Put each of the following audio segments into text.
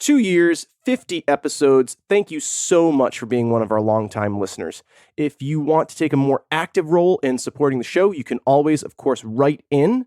2 years, 50 episodes. Thank you so much for being one of our longtime listeners. If you want to take a more active role in supporting the show, you can always, of course, write in.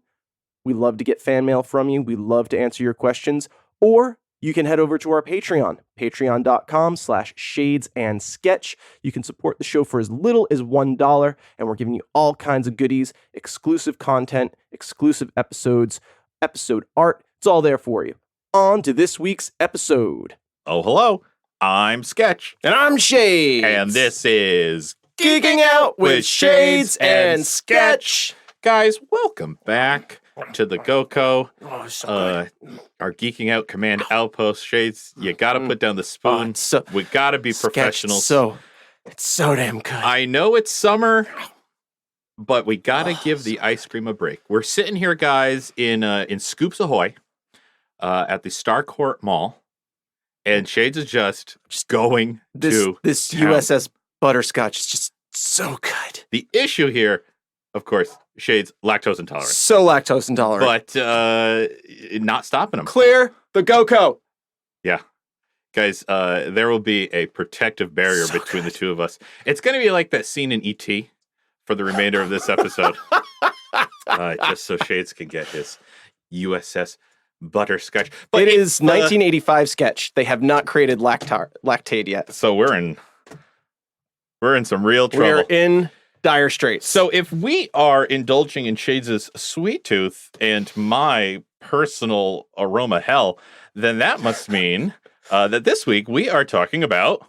We love to get fan mail from you. We love to answer your questions. Or you can head over to our Patreon, patreon.com/shadesansketch. You can support the show for as little as $1, and we're giving you all kinds of goodies, exclusive content, exclusive episodes, episode art. It's all there for you. On to this week's episode. Oh, hello. I'm Sketch. And I'm Shades. And this is Geeking Out with Shades and Sketch. Guys, welcome back to the GoCo. Oh, so good. Our Geeking Out Command Outpost. Shades, you got to put down the spoon. We got to be professionals. It's so damn good. I know it's summer, but we got to give the ice cream a break. We're sitting here, guys, in Scoops Ahoy. At the Starcourt Mall, and Shades is just going to this town. USS Butterscotch is just so good. The issue here, of course, Shades lactose intolerant. So lactose intolerant. But not stopping him. Clear the GoCo. Yeah. Guys, there will be a protective barrier between the two of us. It's going to be like that scene in E.T. for the remainder of this episode. Just so Shades can get his USS Butterscotch. But it is 1985 Sketch. They have not created lactate yet. So we're in some real trouble. We're in dire straits. So if we are indulging in Shades' sweet tooth and my personal aroma hell, then that must mean that this week we are talking about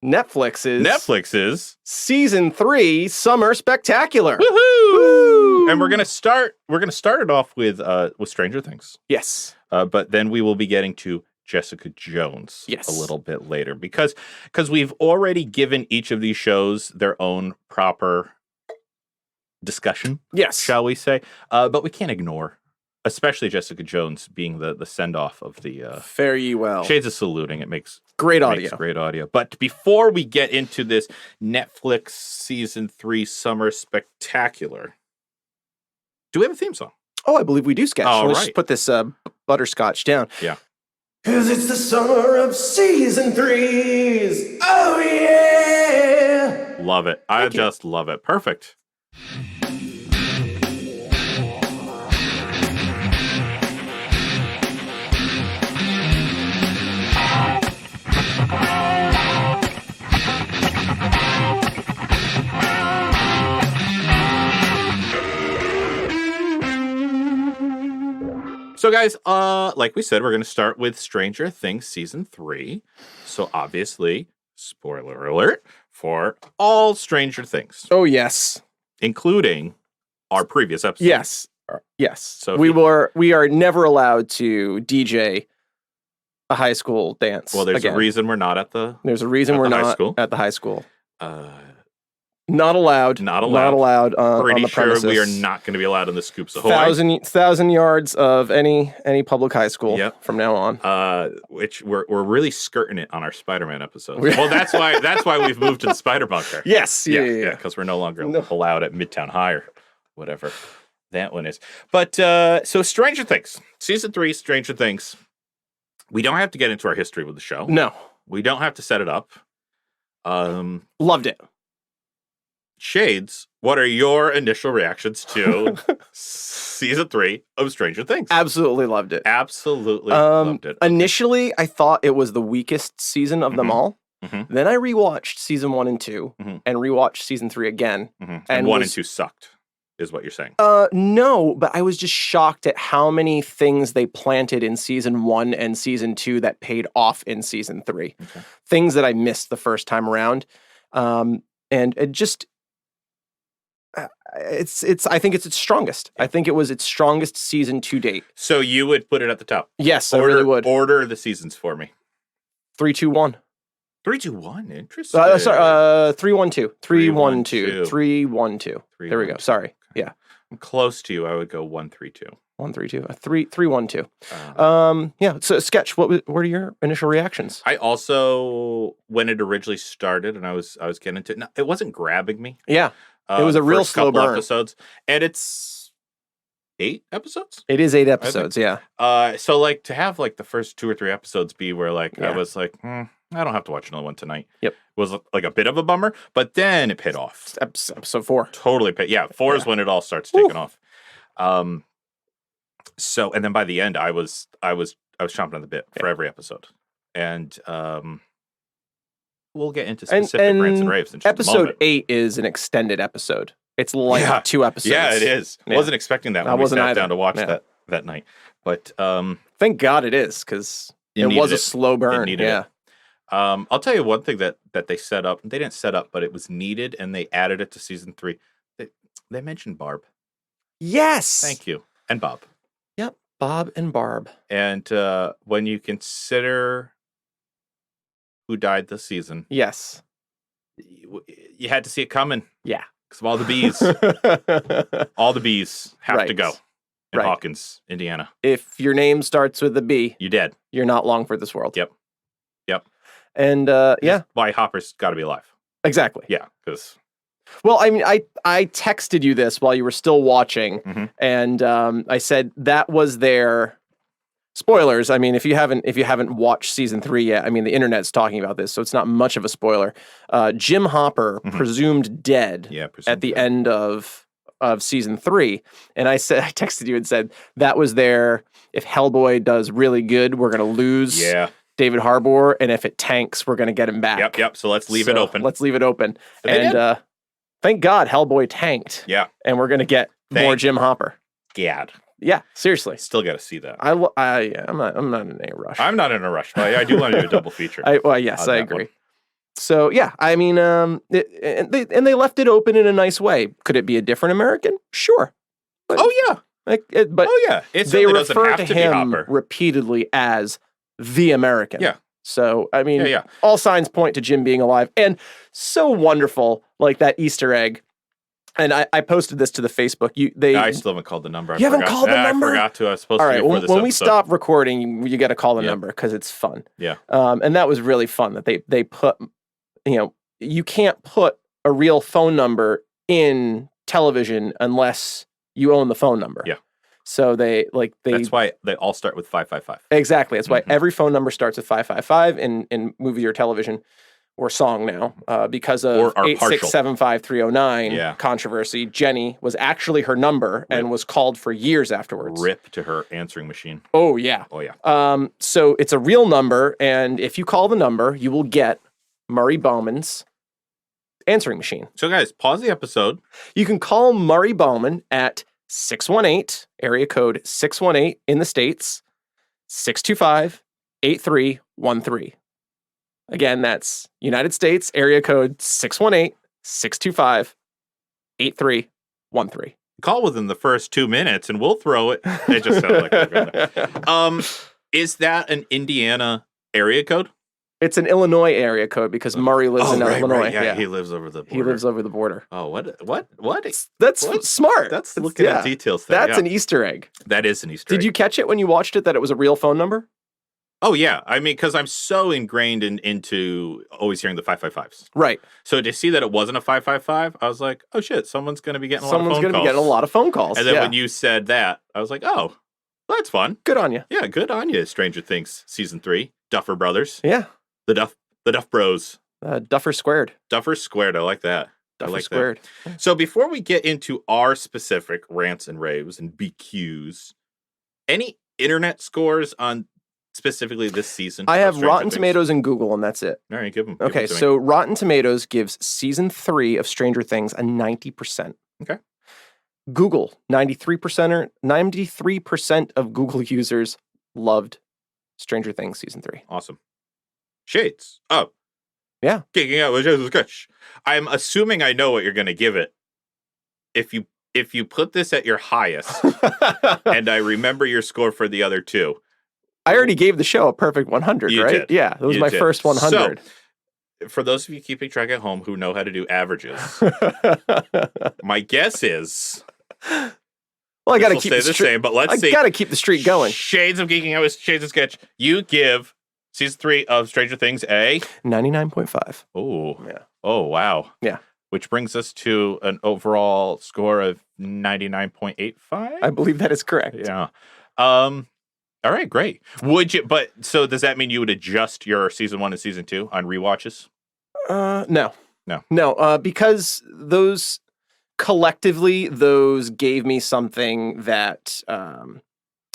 Netflix's Season 3 Summer Spectacular. Woohoo! And we're gonna start it off with Stranger Things. Yes. But then we will be getting to Jessica Jones a little bit later because we've already given each of these shows their own proper discussion. Yes. Shall we say? But we can't ignore, especially Jessica Jones being the send-off of the Fare ye well. Shades is saluting. It makes great audio. Great audio. But before we get into this Netflix Season 3 Summer Spectacular, do we have a theme song? Oh, I believe we do, Sketch. Oh, Let's right. just put this butterscotch down. Yeah. 'Cause it's the summer of Season 3s. Oh, yeah. Love it. I just love it. Perfect. So guys, like we said, we're going to start with Stranger Things Season 3. So obviously, spoiler alert, for all Stranger Things. Oh, yes. Including our previous episode. Yes. Yes. So we are never allowed to DJ a high school dance. Well, there's again. a reason we're not at the There's a reason we're not at the high school. Not allowed. Not allowed. On Pretty the sure premises. we are not going to be allowed in the Scoops Ahoy. Thousand yards of any public high school from now on. Which we're really skirting it on our Spider-Man episodes. Well, that's why we've moved to the Spider Bunker. Yes. Yeah. Because we're no longer allowed at Midtown High or whatever that one is. But so Stranger Things, Season 3, Stranger Things. We don't have to get into our history with the show. No. We don't have to set it up. Loved it. Shades, what are your initial reactions to Season 3 of Stranger Things? Absolutely loved it. Absolutely loved it. Initially, I thought it was the weakest season of them all. Mm-hmm. Then I rewatched Season 1 and 2 and rewatched Season 3 again. Mm-hmm. And 1 and 2 sucked, is what you're saying. No, but I was just shocked at how many things they planted in Season 1 and Season 2 that paid off in Season 3. Okay. Things that I missed the first time around. And it just... I think it's its strongest. I think it was its strongest season to date. So you would put it at the top? Yes, I really would. Order the seasons for me. 3, 2, 1. 3, 2, 1. Interesting. 3, 1, 2. 3, 1, 2. 3, 1, 2. There we go. Sorry. Okay. Yeah. I'm close to you. I would go 1, 3, 2. 1, 3, 2. 3, 1, 2. Yeah. So, Sketch. What are your initial reactions? I also, when it originally started, and I was getting into it. No, it wasn't grabbing me. Yeah. It was a real slow burn. Episodes, and it's 8 episodes. It is 8 episodes, yeah. So like to have like the first 2 or 3 episodes be where like I Yeah. was like, I don't have to watch another one tonight. Yep. Was like a bit of a bummer, but then it paid off. Episode 4. Totally paid. Yeah, 4 is when it all starts taking off. So and then by the end, I was chomping on the bit for every episode, and we'll get into specific rants and raves in just a episode moment. 8 is an extended episode. It's like 2 episodes. Yeah, it is. Yeah. Wasn't expecting that when we sat down to watch Yeah. that night. But thank God it is, because it was a slow burn. Yeah. I'll tell you one thing that they set up. They didn't set up, but it was needed, and they added it to season 3. They mentioned Barb. Yes. Thank you. And Bob. Yep. Bob and Barb. And when you consider who died this season, yes, you had to see it coming. Yeah. Because of all the bees. All the bees have to go in Hawkins, Indiana. If your name starts with a B, you're dead. You're not long for this world. Yep. And yeah. Why Hopper's got to be alive. Exactly. Yeah, because... Well, I mean, I texted you this while you were still watching, and I said that was their spoilers. I mean, if you haven't watched season 3 yet, I mean, the internet's talking about this, so it's not much of a spoiler. Jim Hopper presumed dead at the end of season 3, and I texted you and said that was their, if Hellboy does really good, we're gonna lose. David Harbour, and if it tanks, we're gonna get him back. Yep. So let's leave it open. Let's leave it open. And thank God Hellboy tanked. Yeah. And we're going to get more Jim Hopper. Gad. Yeah, seriously. Still got to see that. I'm not in a rush. I'm not in a rush, but I do want to do a double feature. Yes, I agree. One. So, yeah, I mean, and they left it open in a nice way. Could it be a different American? Sure. But, they refer to him repeatedly as the American. Yeah. So, I mean, all signs point to Jim being alive. And so wonderful, like that Easter egg. And I posted this to the Facebook. I still haven't called the number. You haven't called the number? I forgot to. I was supposed to. All right, when we stop recording, you got to call the number because it's fun. Yeah. And that was really fun that they put, you can't put a real phone number in television unless you own the phone number. Yeah. So that's why they all start with 555. Exactly. That's why every phone number starts with 555 in movie or television or song now, because of 8675309 controversy. Jenny was actually her number and was called for years afterwards. RIP to her answering machine. Oh yeah. So it's a real number, and if you call the number, you will get Murray Bauman's answering machine. So guys, pause the episode. You can call Murray Bauman at 618, area code 618 in the States, 625-8313. Again, that's United States, area code 618-625-8313. Call within the first 2 minutes and we'll throw it. It just sounded like we're gonna. Is that an Indiana area code? It's an Illinois area code because Murray lives in Illinois. Right. Yeah, he lives over the border. He lives over the border. Oh, what? That's smart. That's looking at details there. That's an Easter egg. That is an Easter egg. Did you catch it when you watched it that it was a real phone number? Oh, yeah. I mean, because I'm so ingrained into always hearing the 555s. Right. So to see that it wasn't a 555, I was like, oh, shit, someone's going to be getting a lot of phone calls. Someone's going to be getting a lot of phone calls. And then when you said that, I was like, oh, that's fun. Good on you. Yeah, good on you, Stranger Things Season 3. Duffer Brothers. Yeah. The Duff Bros. Duffer Squared. Duffer Squared. I like that. Duffer Squared. That. So before we get into our specific rants and raves and BQs, any internet scores on specifically this season? I have Rotten Tomatoes and Google, and that's it. All right, give them. Okay, so Rotten Tomatoes gives season 3 of Stranger Things a 90%. Okay. Google, 93% of Google users loved Stranger Things season 3. Awesome. Shades. Oh. Yeah. Kicking out with Jesus Sketch. I'm assuming I know what you're going to give it. If you put this at your highest, and I remember your score for the other two. I already gave the show a perfect 100, right? Did. Yeah, that was my first 100. So, for those of you keeping track at home who know how to do averages, my guess is... Well, I got to keep the same, but let's see. I got to keep the streak going. Shades of Geeking Out with Shades of Sketch. You give season 3 of Stranger Things a 99.5. Oh. Yeah. Oh, wow. Yeah. which brings us to an overall score of 99.85. I believe that is correct. Yeah. All right, great. So does that mean you would adjust your season 1 and season 2 on rewatches? No, because those collectively, those gave me something that I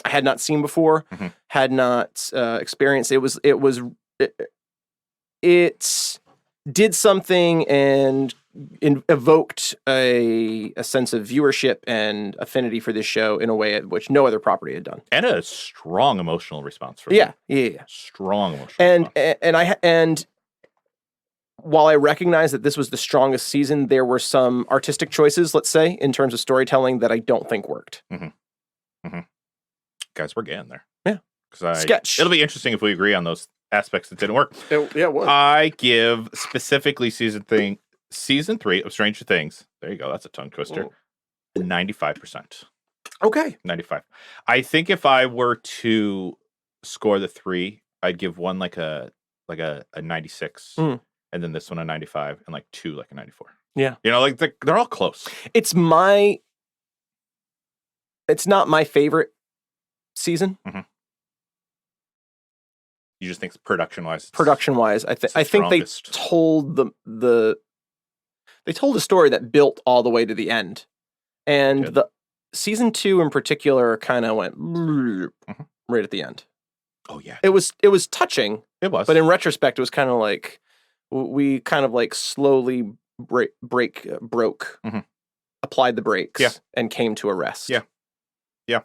had not seen before, had not experienced. It did something and evoked a sense of viewership and affinity for this show in a way at which no other property had done, and a strong emotional response from yeah. Strong emotional response. And while I recognize that this was the strongest season, there were some artistic choices, let's say, in terms of storytelling that I don't think worked. Guys, we're getting there. Yeah. Sketch. It'll be interesting if we agree on those aspects that didn't work. It was. I give specifically season 3 of Stranger Things. There you go. That's a tongue twister. 95%. Okay. 95. I think if I were to score the 3, I'd give one like a 96, and then this one a 95, and like 2 like a 94. Yeah. Like they're all close. It's not my favorite season. You just think production-wise? Production-wise, I think they told they told a story that built all the way to the end, and the season 2 in particular kind of went right at the end. Oh yeah, it was touching. It was, but in retrospect, it was kind of like we kind of like slowly broke, applied the brakes, and came to a rest. Yeah.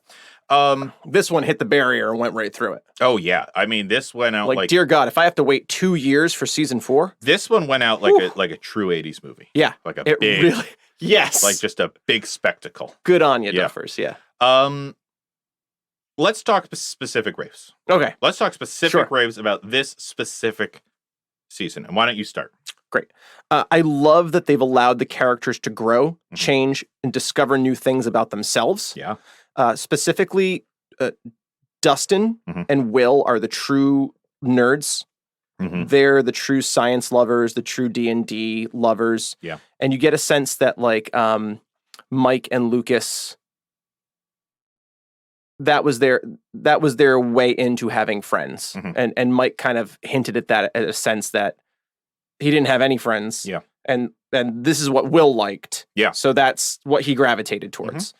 This one hit the barrier and went right through it. Oh yeah, I mean this went out like dear God, if I have to wait 2 years for season 4, this one went out like a true 80s movie. Yeah, like a big, really, yes, like just a big spectacle. Good on you, Duffers. Yeah. Let's talk specific raves. Okay, let's talk specific raves about this specific season. And why don't you start? Great. I love that they've allowed the characters to grow, change, and discover new things about themselves. Yeah. Specifically, Dustin and Will are the true nerds. They're the true science lovers, the true D&D lovers. Yeah. And you get a sense that like Mike and Lucas, that was their way into having friends. And Mike kind of hinted at that, at a sense that he didn't have any friends. Yeah. And this is what Will liked. Yeah. So that's what he gravitated towards.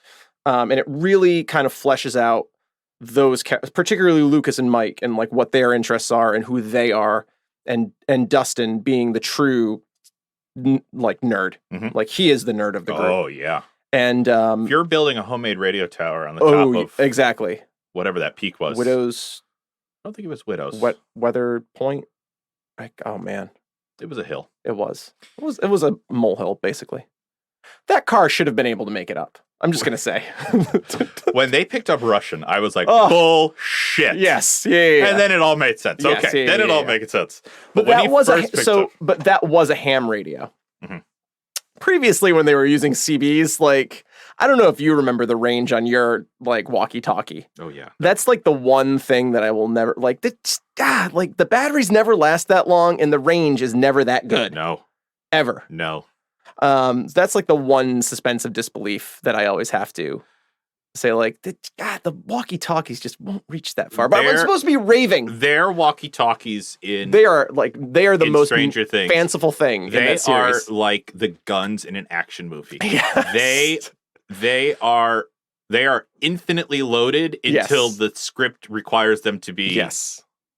And it really kind of fleshes out those, particularly Lucas and Mike, and like what their interests are and who they are, and Dustin being the true like nerd, like he is the nerd of the group. Oh yeah. And if you're building a homemade radio tower on the top of exactly whatever that peak was, Widows. I don't think it was Widows. Weather Point. Like, oh man, it was a hill. It was a molehill basically. That car should have been able to make it up. I'm just going to say. When they picked up Russian, I was like, bullshit. Yes. Yeah. And then it all made sense. Yes, okay. Then it all made sense. But that was that was a ham radio. Previously, when they were using CBs, like, I don't know if you remember the range on your like walkie-talkie. Oh yeah. That's like the one thing that I will never like. Like the batteries never last that long, and the range is never that good. No. Ever. No. That's like the one suspense of disbelief that I always have to say, like, the walkie-talkies just won't reach that far. But I'm supposed to be raving. Their walkie-talkies they are the most Stranger Things. Fanciful thing in that series. They are like the guns in an action movie. Yes. They are infinitely loaded until the script requires them to be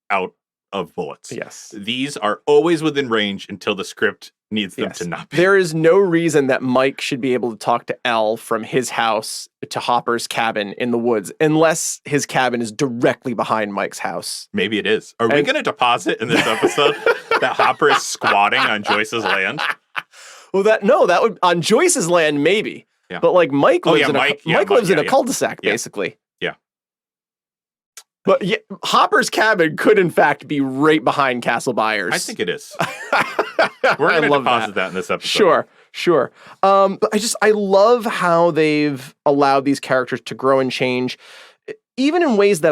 out of bullets. Yes. These are always within range until the script needs them to not be. There is no reason that Mike should be able to talk to Elle from his house to Hopper's cabin in the woods unless his cabin is directly behind Mike's house. Maybe it is. Are we going to deposit in this episode that Hopper is squatting on Joyce's land? Well, that would on Joyce's land maybe. Yeah. But like Mike lives in a cul-de-sac basically. Yeah. But Hopper's cabin could in fact be right behind Castle Byers. I think it is. We're going to deposit that in this episode. Sure. But I love how they've allowed these characters to grow and change, even in ways that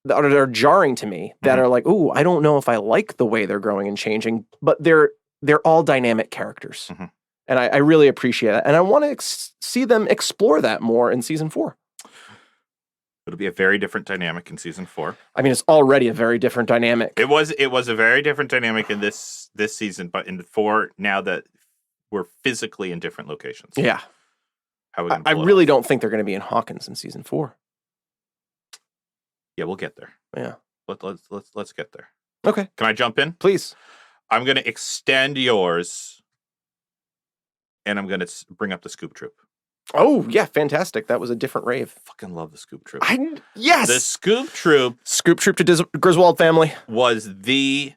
that are jarring to me, that are like, ooh, I don't know if I like the way they're growing and changing, but they're they're all dynamic characters. Mhm. And I really appreciate that. And I want to see them explore that more in season 4. It'll be a very different dynamic in season 4. I mean, it's already a very different dynamic. It was a very different dynamic in this season, but in 4, now that we're physically in different locations. Yeah. How are we gonna I pull it really off? don't think they're going to be in Hawkins in season 4. Yeah, we'll get there. Yeah. Let's get there. Okay. Can I jump in? Please. I'm going to extend yours, and I'm going to bring up the Scoop Troop. Oh, yeah. Fantastic. That was a different rave. Fucking love the Scoop Troop. Yes. The Scoop Troop Scoop Troop to Griswold family. was the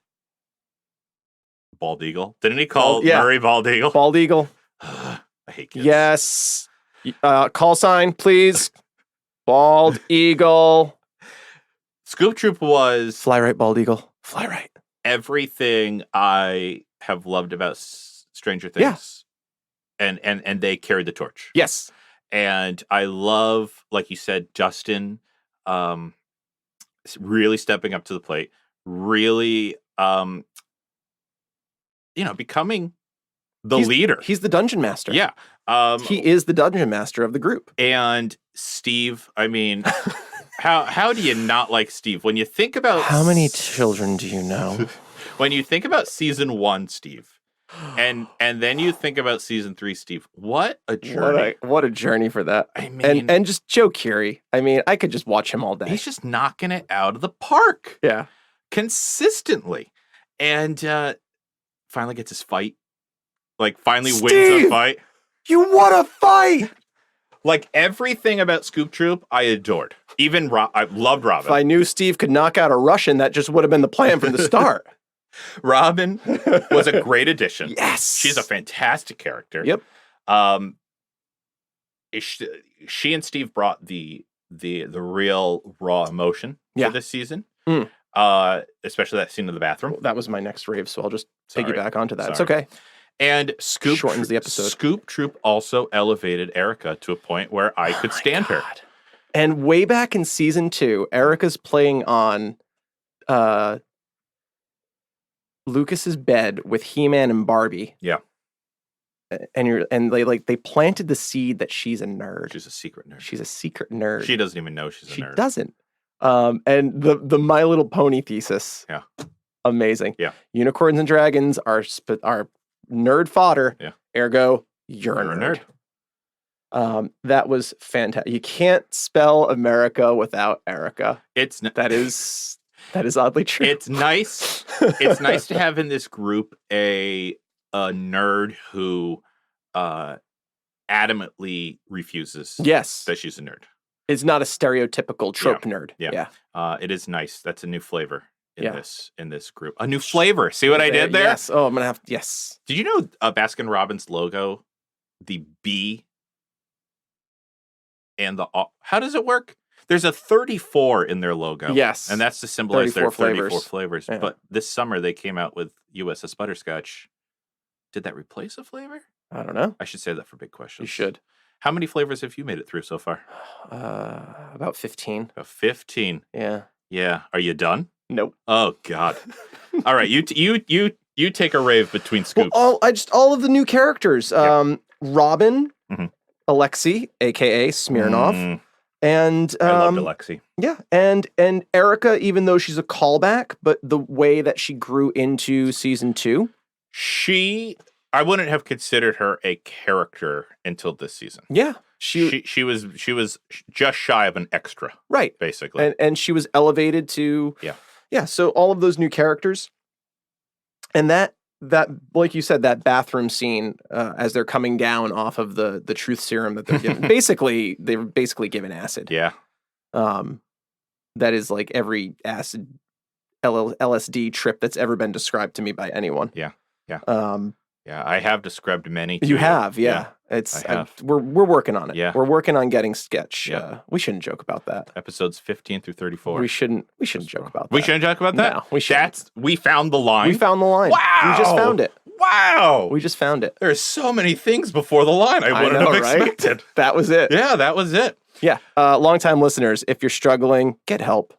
Bald Eagle. Didn't he call Murray Bald Eagle? Bald Eagle. I hate kids. Yes. Call sign, please. Bald Eagle. Scoop Troop was Fly right, Bald Eagle. Fly right. everything I have loved about Stranger Things. And they carried the torch. Yes. And I love, like you said, Justin really stepping up to the plate, really becoming the leader. He's the dungeon master. Yeah. He is the dungeon master of the group. And Steve, I mean, how do you not like Steve? When you think about How many children do you know? When you think about season 1, Steve, and then you think about season 3, Steve, what a journey. What a journey for that. I mean, and just Joe Keery. I mean, I could just watch him all day. he's just knocking it out of the park. Yeah. Consistently. And finally gets his fight. Like, finally wins Steve! a fight. You want to fight? Like, everything about Scoop Troop, I adored. Even I loved Robin. If I knew Steve could knock out a Russian, that just would have been the plan from the start. Robin was a great addition. Yes. She's a fantastic character. Yep. She and Steve brought the real raw emotion Yeah. to this season. Mm. Especially that scene in the bathroom. That was my next rave, so I'll just Sorry. piggyback onto that. It's Sorry. okay. And Scoop Shortens the episode. Scoop Troop also elevated Erica to a point where I could stand her. And way back in season 2, Erica's playing on Lucas's bed with He-Man and Barbie. Yeah. And they planted the seed that she's a nerd. She's a secret nerd. She's a secret nerd. She doesn't even know she's a She nerd. doesn't. And the My Little Pony thesis. Yeah. Amazing. Yeah. Unicorns and dragons are nerd fodder. Yeah. Ergo, you're a nerd. That was fantastic. You can't spell America without Erica. That is oddly true. It's nice. It's nice to have in this group a nerd who adamantly refuses Yes. that she's a nerd. It's not a stereotypical trope nerd. Yeah. It is nice. That's a new flavor in Yeah. this group. A new flavor. See what I did there? Yes. Oh, I'm gonna have yes. Did you know Baskin Robbins logo, the B and the how does it work? There's a 34 in their logo. Yes. And that's to symbolize their 34 flavors. Yeah. But this summer they came out with USS Butterscotch. Did that replace a flavor? I don't know. I should say that for big questions. You should. How many flavors have you made it through so far? About 15. 15. Yeah. Yeah. Are you done? Nope. Oh God. All right. You take a rave between scoops. Well, all of the new characters. Yeah. Robin, Mhm. Alexei, aka Smirnov, and I loved Alexei. yeah, and Erica, even though she's a callback, but the way that she grew into season 2. I wouldn't have considered her a character until this season. Yeah. She was just shy of an extra, Right. basically. And she was elevated to yeah, so all of those new characters. And that like you said, that bathroom scene as they're coming down off of the truth serum that they're given. They're basically given acid. Yeah. That is like every acid LSD trip that's ever been described to me by anyone. Yeah. Yeah, I have described many. You have, yeah. We're working on it. Yeah. We're working on getting sketch. Yeah. We shouldn't joke about that. Episodes 15 through 34. We shouldn't joke about that. We shouldn't joke about that? No, we shouldn't. We found the line. We found the line. Wow. We just found it. Wow. We just found it. There's so many things before the line I wouldn't have expected. That was it. Yeah, that was it. Yeah. Longtime listeners, if you're struggling, get help.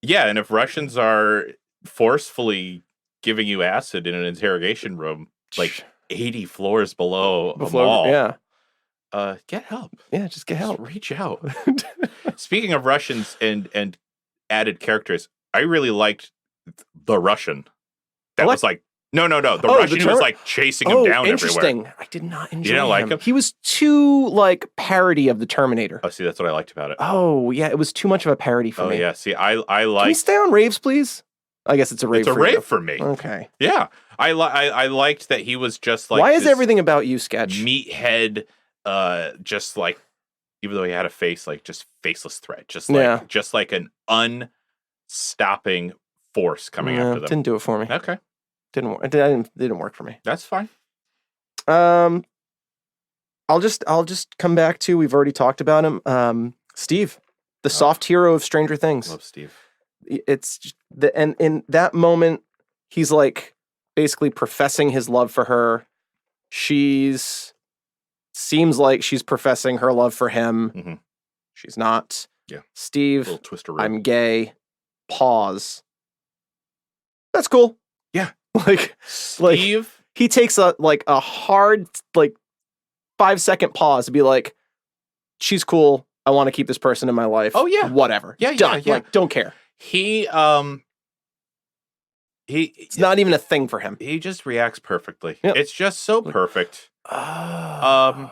Yeah, and if Russians are forcefully giving you acid in an interrogation room, like 80 floors below a mall. Yeah. Get help. Yeah, just get help. Just reach out. Speaking of Russians and added characters, I really liked the Russian. That was like, no. The Russian who was like chasing him down interesting. everywhere. I did not enjoy You didn't like him? He was too like parody of the Terminator. Oh, see, that's what I liked about it. Oh, yeah, it was too much of a parody for me. Oh, yeah. See, I like. Can we stay on raves, please? I guess it's a rave. It's a rave for me. Okay. Yeah, I liked that he was just like. Why is everything about you sketch? Meathead, just like, even though he had a face, like just faceless threat, just like an unstopping force coming after them. Didn't do it for me. Okay, didn't work for me. That's fine. I'll just come back to, we've already talked about him. Steve, the soft hero of Stranger Things. Love Steve. It's just and in that moment, he's like basically professing his love for her. Seems like she's professing her love for him. Mm-hmm. She's not. Yeah. Steve, little twist I'm gay. Pause. That's cool. Yeah. Steve, he takes a hard 5-second pause to be like, she's cool. I want to keep this person in my life. Oh yeah. Whatever. Yeah. Done. Yeah. Like, don't care. It's not even a thing for him. He just reacts perfectly. Yep. It's just so perfect. And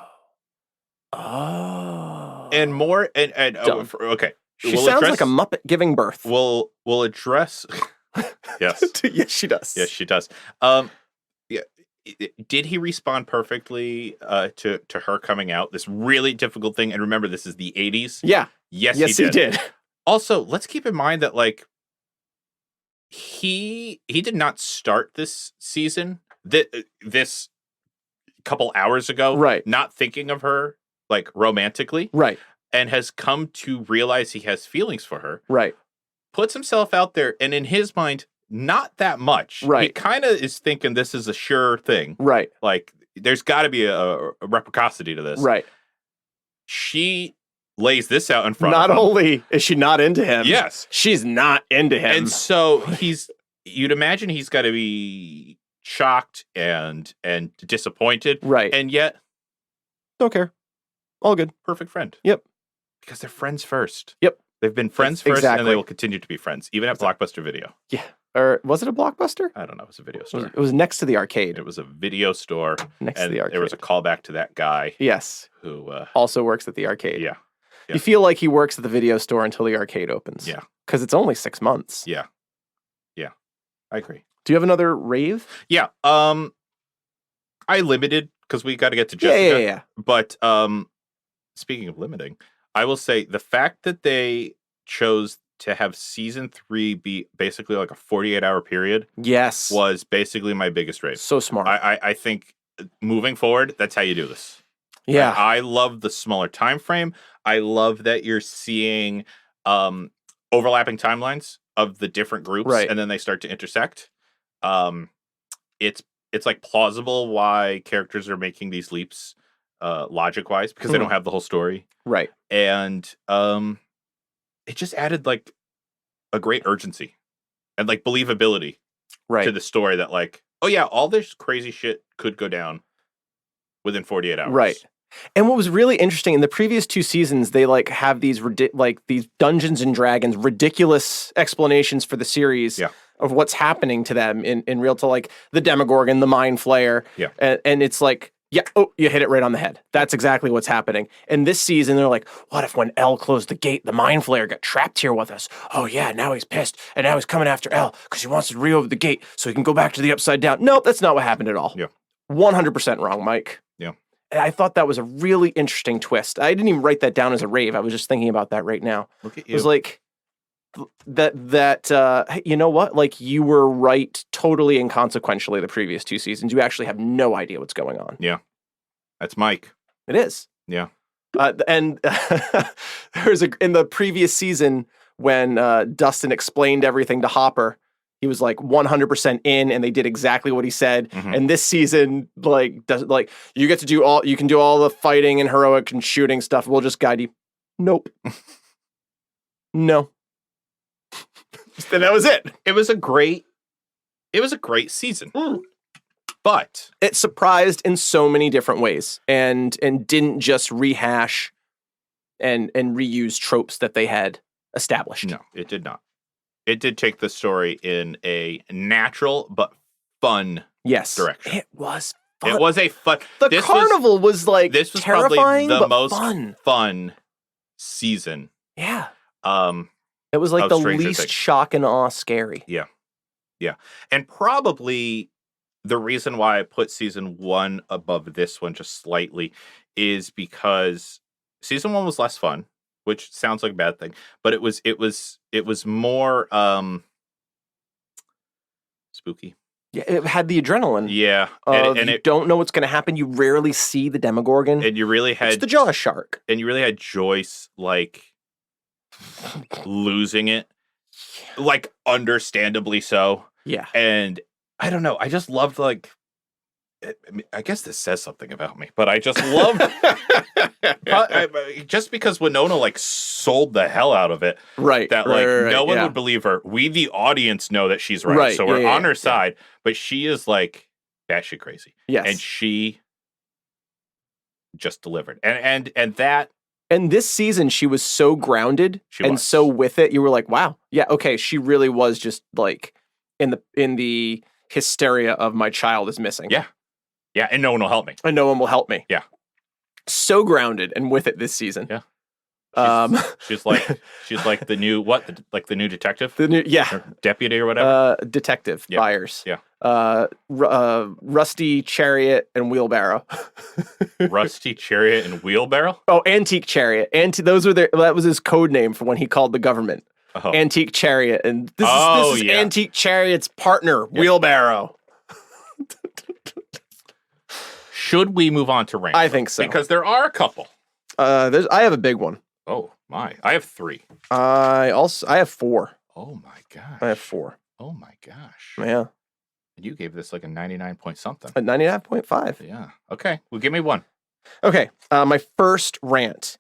more okay. She sounds like a Muppet giving birth. We'll address. Yes. Yes, she does. Yes, she does. Yeah. Did he respond perfectly to her coming out? This really difficult thing. And remember, this is the 80s. Yeah. Yes, he did. Also, let's keep in mind that he did not start this season this couple hours ago, right? Not thinking of her romantically, right? And has come to realize he has feelings for her, right? Puts himself out there, and in his mind, not that much, right? He kind of is thinking this is a sure thing, right? Like there's got to be a reciprocity to this, right? She lays this out in front of him. Not only is she not into him, yes, she's not into him. And so you'd imagine he's got to be shocked and disappointed. Right. And yet, don't care. All good. Perfect friend. Yep. Because they're friends first. Yep. They've been friends first, exactly. And they will continue to be friends, even at Blockbuster Video. Yeah. Or was it a Blockbuster? I don't know. It was a video store. It was next to the arcade. It was a video store. Next to the arcade. There was a callback to that guy. Yes. Who also works at the arcade. Yeah. You feel like he works at the video store until the arcade opens. Yeah. Because it's only 6 months. Yeah. Yeah. I agree. Do you have another rave? Yeah. I limited because we got to get to Jessica. Yeah. But speaking of limiting, I will say the fact that they chose to have season 3 be basically like a 48-hour period. Yes. Was basically my biggest rave. So smart. I think moving forward, that's how you do this. Yeah. I love the smaller time frame. I love that you're seeing overlapping timelines of the different groups, right. And then they start to intersect. It's like plausible why characters are making these leaps logic-wise because they don't have the whole story. Right. And it just added like a great urgency and like believability to the story that oh yeah, all this crazy shit could go down within 48 hours. Right. And what was really interesting in the previous 2 seasons, they have these these Dungeons and Dragons ridiculous explanations for the series of what's happening to them in real to the Demogorgon, the Mind Flayer. Yeah. And it's you hit it right on the head. That's exactly what's happening. And this season, they're like, what if when Elle closed the gate, the Mind Flayer got trapped here with us? Oh yeah, now he's pissed. And now he's coming after Elle because he wants to reopen the gate so he can go back to the Upside Down. Nope, that's not what happened at all. Yeah. 100% wrong, Mike. Yeah. And I thought that was a really interesting twist. I didn't even write that down as a rave. I was just thinking about that right now. Look at you. It was like that you know what? You were right totally inconsequentially the previous 2 seasons. You actually have no idea what's going on. Yeah. That's Mike. It is. Yeah. And there's in the previous season when Dustin explained everything to Hopper, he was 100% in, and they did exactly what he said. Mm-hmm. And this season, you get to do you can do all the fighting and heroic and shooting stuff. We'll just guide you. Nope. No. And that was it. It was a great It was a great season. But it surprised in so many different ways and didn't just rehash and reuse tropes that they had established. No, it did not. It did take the story in a natural but fun direction. It was fun. It was a fun. The carnival was like this was terrifying, probably the but most fun season. Yeah. It was like the least shock and awe scary. Yeah. Yeah. And probably the reason why I put season 1 above this one just slightly is because season 1 was less fun, which sounds like a bad thing, but it was more spooky. Yeah, it had the adrenaline. Yeah. And you don't know what's going to happen. You rarely see the Demogorgon. And you really had... It's the Jaws shark. And you really had Joyce, like, losing it. Like, understandably so. Yeah. And I don't know. I just loved, like... I guess this says something about me, but I just loved... just because Winona, like, sold the hell out of it. Right. That, like, no one would believe her. We, the audience, know that she's right. So we're on her side. But she is, like, batshit crazy. Yes. And she just delivered. And that... And this season, she was so grounded so with it. You were like, wow. Yeah, okay. She really was just, like, in the hysteria of my child is missing. Yeah. Yeah, and no one will help me. And no one will help me. Yeah. So grounded and with it this season. Yeah. She's like the new the new detective? The new or deputy or whatever. Detective Byers. Yeah. Rusty Chariot and Wheelbarrow. Rusty Chariot and Wheelbarrow? Oh, Antique Chariot. That was his code name for when he called the government. Oh. Antique Chariot, and this is Antique Chariot's partner, Wheelbarrow. Should we move on to rank? I think so. Because there are a couple. I have a big one. Oh my. I have 3. I have 4. Oh my gosh. I have 4. Oh my gosh. Yeah. You gave this like a 99 point something. A 99.5. Yeah. Okay. Well, give me one. Okay. My first rant.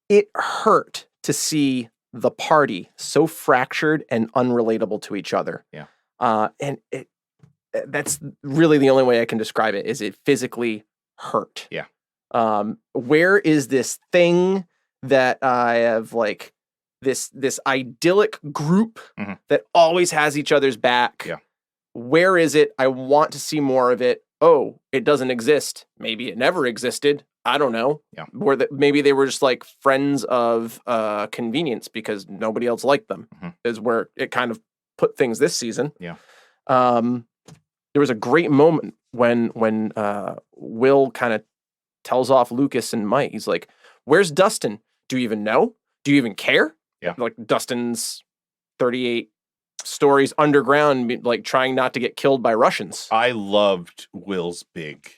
It hurt to see the party so fractured and unrelatable to each other. Yeah. And that's really the only way I can describe it, is it physically hurt. Yeah. Where is this thing that I have, like, this idyllic group that always has each other's back? Yeah. Where is it? I want to see more of it. Oh, it doesn't exist. Maybe it never existed. I don't know. Yeah. Maybe they were just like friends of convenience because nobody else liked them. Is where it kind of put things this season. Yeah. There was a great moment when Will kind of tells off Lucas and Mike. He's like, "Where's Dustin? Do you even know? Do you even care?" Yeah. Like, Dustin's 38 stories underground, like, trying not to get killed by Russians. I loved Will's big,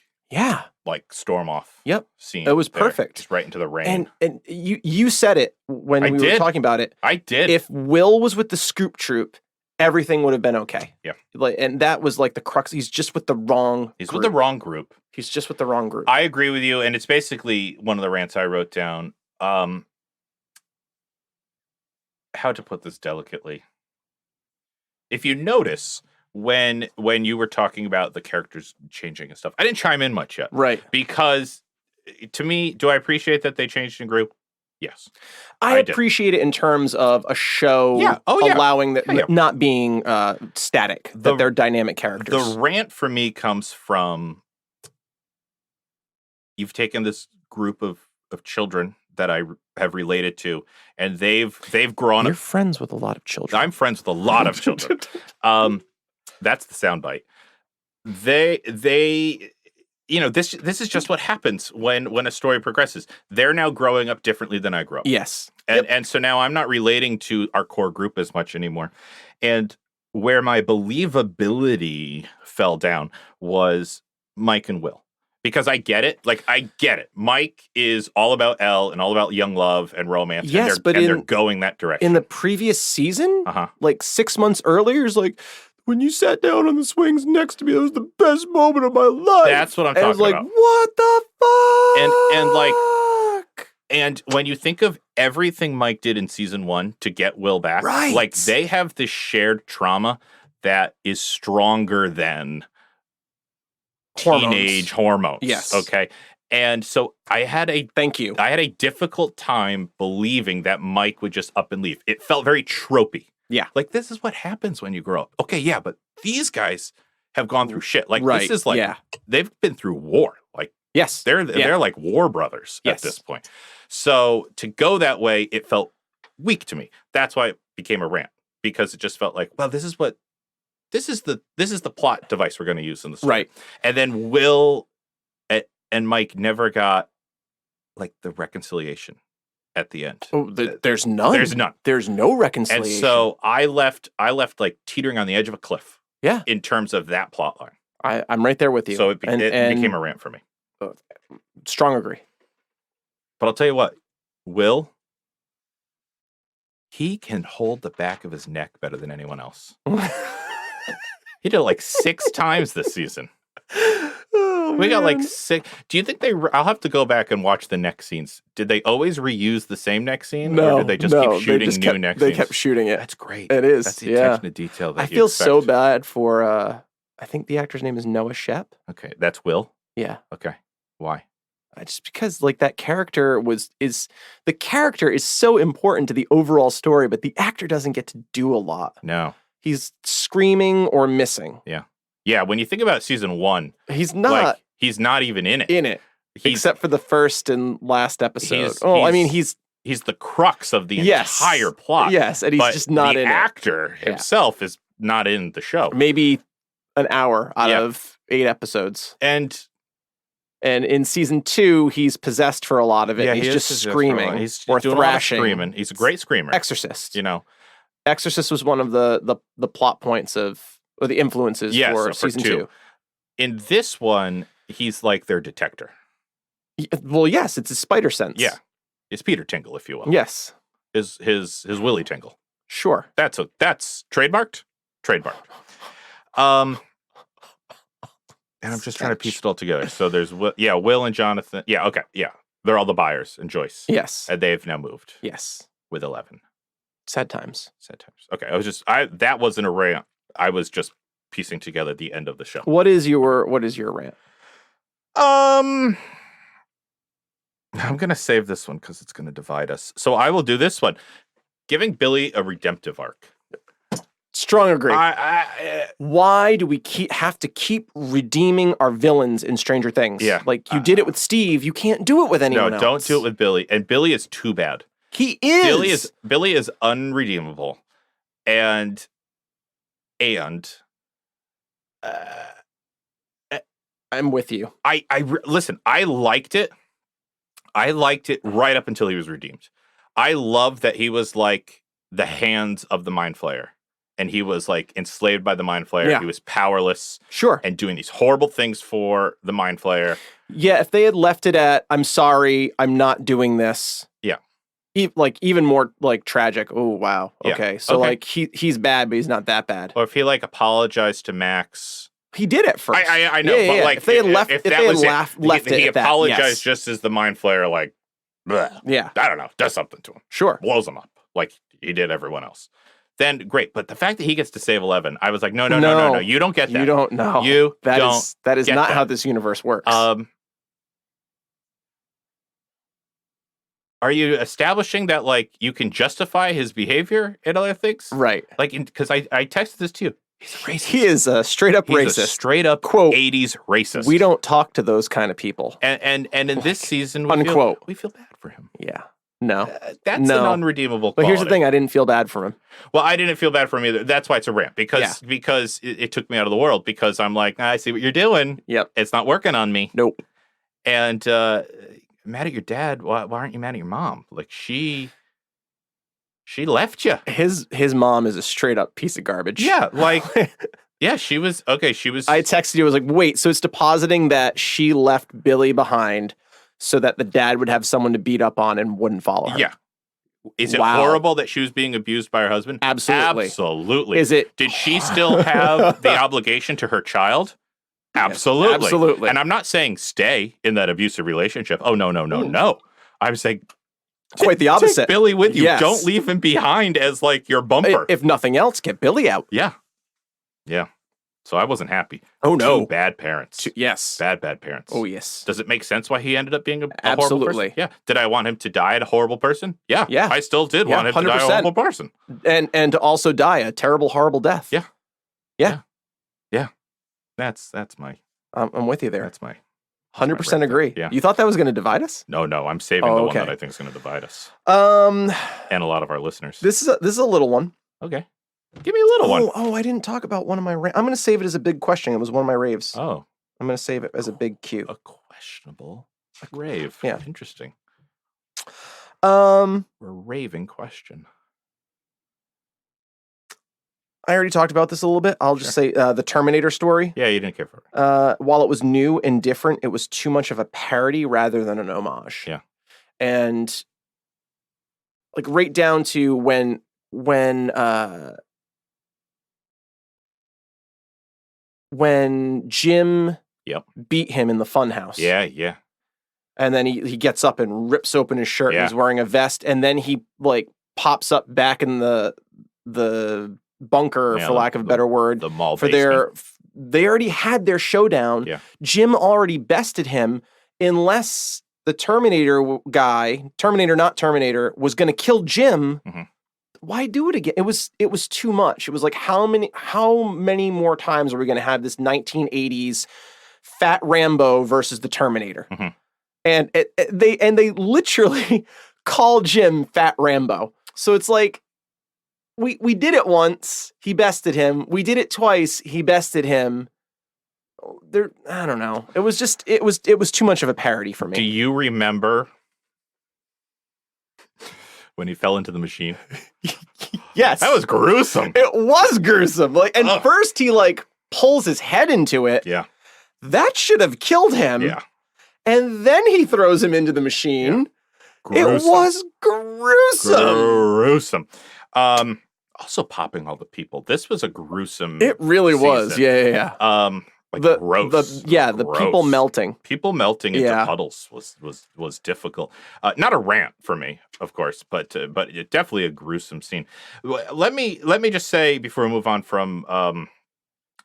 like, storm off scene. It was perfect. Just right into the rain. And you said it when we were talking about it. I did. If Will was with the Scoop Troop, everything would have been okay. Yeah. Like, and that was like the crux. He's just with the wrong He's group. with the wrong group. He's just with the wrong group. I agree with you, and it's basically one of the rants I wrote down. How to put this delicately? If you notice, when you were talking about the characters changing and stuff, I didn't chime in much yet. Right. Because, to me, do I appreciate that they changed in group? Yes. I appreciate it in terms of a show allowing that not being static, that they're dynamic characters. The rant for me comes from, you've taken this group of children that I have related to, and they've grown. You're friends with a lot of children. I'm friends with a lot of children. That's the soundbite. They this is just what happens when a story progresses. They're now growing up differently than I grew up. Yes. And so now I'm not relating to our core group as much anymore. And where my believability fell down was Mike and Will. Because I get it. Like, I get it. Mike is all about Elle and all about young love and romance. Yes, but they're going that direction. In the previous season, like 6 months earlier, it's like, when you sat down on the swings next to me, that was the best moment of my life. That's what I'm talking about. I was like, what the fuck? And when you think of everything Mike did in season 1 to get Will back, right. like, they have this shared trauma that is stronger than Hormones. teenage hormones. Yes. Okay. And so I had a Thank you. I had a difficult time believing that Mike would just up and leave. It felt very tropey. Yeah. Like, this is what happens when you grow up. Okay, yeah, but these guys have gone through shit. Like, Right. this is like, they've been through war. Like, Yes. they're like war brothers at this point. So to go that way, it felt weak to me. That's why it became a rant, because it just felt like, well, this is the plot device we're going to use in the story. Right. And then Will and Mike never got like the reconciliation at the end. Oh, there's none. There's none. There's no reconciliation. And so I left like teetering on the edge of a cliff. Yeah. In terms of that plot line. I'm right there with you. So it became a rant for me. Strong agree. But I'll tell you what, Will, he can hold the back of his neck better than anyone else. He did it like 6 times this season. Oh, we got like 6. Do you think I'll have to go back and watch the neck scenes. Did they always reuse the same neck scene? No. Or did they just keep shooting new neck scenes? They kept shooting it. That's great. It is. That's the attention to detail that I feel so bad for, I think the actor's name is Noah Shep. Okay, that's Will? Yeah. Okay. Why? Just because like that character the character is so important to the overall story, but the actor doesn't get to do a lot. No. He's screaming or missing. Yeah. Yeah, when you think about season 1, he's not even in it. Except for the first and last episode. He's the crux of the entire plot. Yes, and he's just not in it. The actor himself is not in the show. Maybe an hour out of 8 episodes. And in season 2, he's possessed for a lot of it. Yeah, he's just screaming he's or doing thrashing. Screaming. He's a great screamer. Exorcist. You know, Exorcist was one of the plot points or the influences for season 2. In this one, he's like their detector. Well, yes, it's his spider sense. Yeah, it's Peter Tingle, if you will. Yes, his Willie Tingle. Sure, that's trademarked. And I'm just trying to piece it all together. So there's Will and Jonathan. Yeah, okay, yeah, they're all the buyers and Joyce. Yes, and they've now moved. Yes, with 11. Sad times. Okay, that wasn't a rant. I was just piecing together the end of the show. What is your rant? I'm gonna save this one because it's gonna divide us. So I will do this one, giving Billy a redemptive arc. Strong agree. Why do we have to keep redeeming our villains in Stranger Things? Yeah, like you did it with Steve, you can't do it with anyone else. No, don't do it with Billy. And Billy is too bad. He is. Billy is unredeemable, and I'm with you. Listen. I liked it. I liked it right up until he was redeemed. I love that he was like the hands of the Mind Flayer, and he was like enslaved by the Mind Flayer. Yeah. He was powerless, and doing these horrible things for the Mind Flayer. Yeah, if they had left it at "I'm sorry, I'm not doing this." Yeah. Even more like tragic. Oh wow. Okay. Yeah. So like he's bad, but he's not that bad. Or if he like apologized to Max. He did it first. I know, but like if they had left it, he at that, apologized just as the Mind Flayer like, bleh, yeah, I don't know, does something to him. Sure, blows him up like he did everyone else. Then great, but the fact that he gets to save 11, I was like, no, you don't get that. You don't know. That is not how this universe works. Are you establishing that like you can justify his behavior and other things? Right. Like, because I texted this to you. He's a racist. He is a straight up racist. A straight up quote 80s racist. We don't talk to those kind of people. And in this season, we feel bad for him. Yeah. No. That's an unredeemable quality. But here's the thing, I didn't feel bad for him. Well, I didn't feel bad for him either. That's why it's a rant. Because it took me out of the world. Because I'm like, I see what you're doing. Yep. It's not working on me. Nope. And mad at your dad. Why aren't you mad at your mom? Like she left you. His mom is a straight up piece of garbage. Yeah, like yeah, she was okay. She was. I texted you. I was like, wait. So it's depositing that she left Billy behind so that the dad would have someone to beat up on and wouldn't follow her. Yeah. Is it horrible that she was being abused by her husband? Absolutely. Absolutely. Is it? Did she still have the obligation to her child? Absolutely. Yes, absolutely. And I'm not saying stay in that abusive relationship. Oh, no. I'm saying quite the opposite. Take Billy with you. Yes. Don't leave him behind as like your bumper. If nothing else, get Billy out. Yeah. Yeah. So I wasn't happy. Oh, no. Two bad parents. Yes. Bad parents. Oh, yes. Does it make sense why he ended up being a horrible Absolutely. person? Yeah. Did I want him to die a horrible person? Yeah. Yeah. I still did want him to die a 100%. horrible person. And to also die a terrible, horrible death. Yeah. Yeah. Yeah. That's my. I'm with you there. That's my. 100% agree. Yeah. You thought that was going to divide us? No. I'm saving the one that I think is going to divide us. And a lot of our listeners. This is a little one. Okay. Give me a little one. Oh, I didn't talk about one of my I'm going to save it as a big question. It was one of my raves. Oh. I'm going to save it as a big Q. A questionable rave. Yeah. Interesting. A raving question. I already talked about this a little bit. I'll just say the Terminator story. Yeah, you didn't care for it. While it was new and different, it was too much of a parody rather than an homage. Yeah. And like right down to when Jim beat him in the funhouse. Yeah. And then he gets up and rips open his shirt and he's wearing a vest, and then he like pops up back in the bunker, for lack of a better word, the mall for basement. they already had their showdown. Yeah. Jim already bested him, unless the Terminator guy, Terminator not Terminator, was going to kill Jim. Mm-hmm. Why do it again? It was too much. It was like how many more times are we going to have this 1980s Fat Rambo versus the Terminator? Mm-hmm. And they literally call Jim Fat Rambo. So it's like we did it once, he bested him. We did it twice, he bested him. I don't know. It was just it was too much of a parody for me. Do you remember when he fell into the machine? Yes. That was gruesome. It was gruesome. Like, and first he like pulls his head into it. Yeah. That should have killed him. Yeah. And then he throws him into the machine. Yeah. It was gruesome. Also popping all the people. This was a gruesome. It really season. was. Yeah. Like gross. The people melting. People melting into puddles was difficult. Not a rant for me, of course, but definitely a gruesome scene. Let me just say before we move on from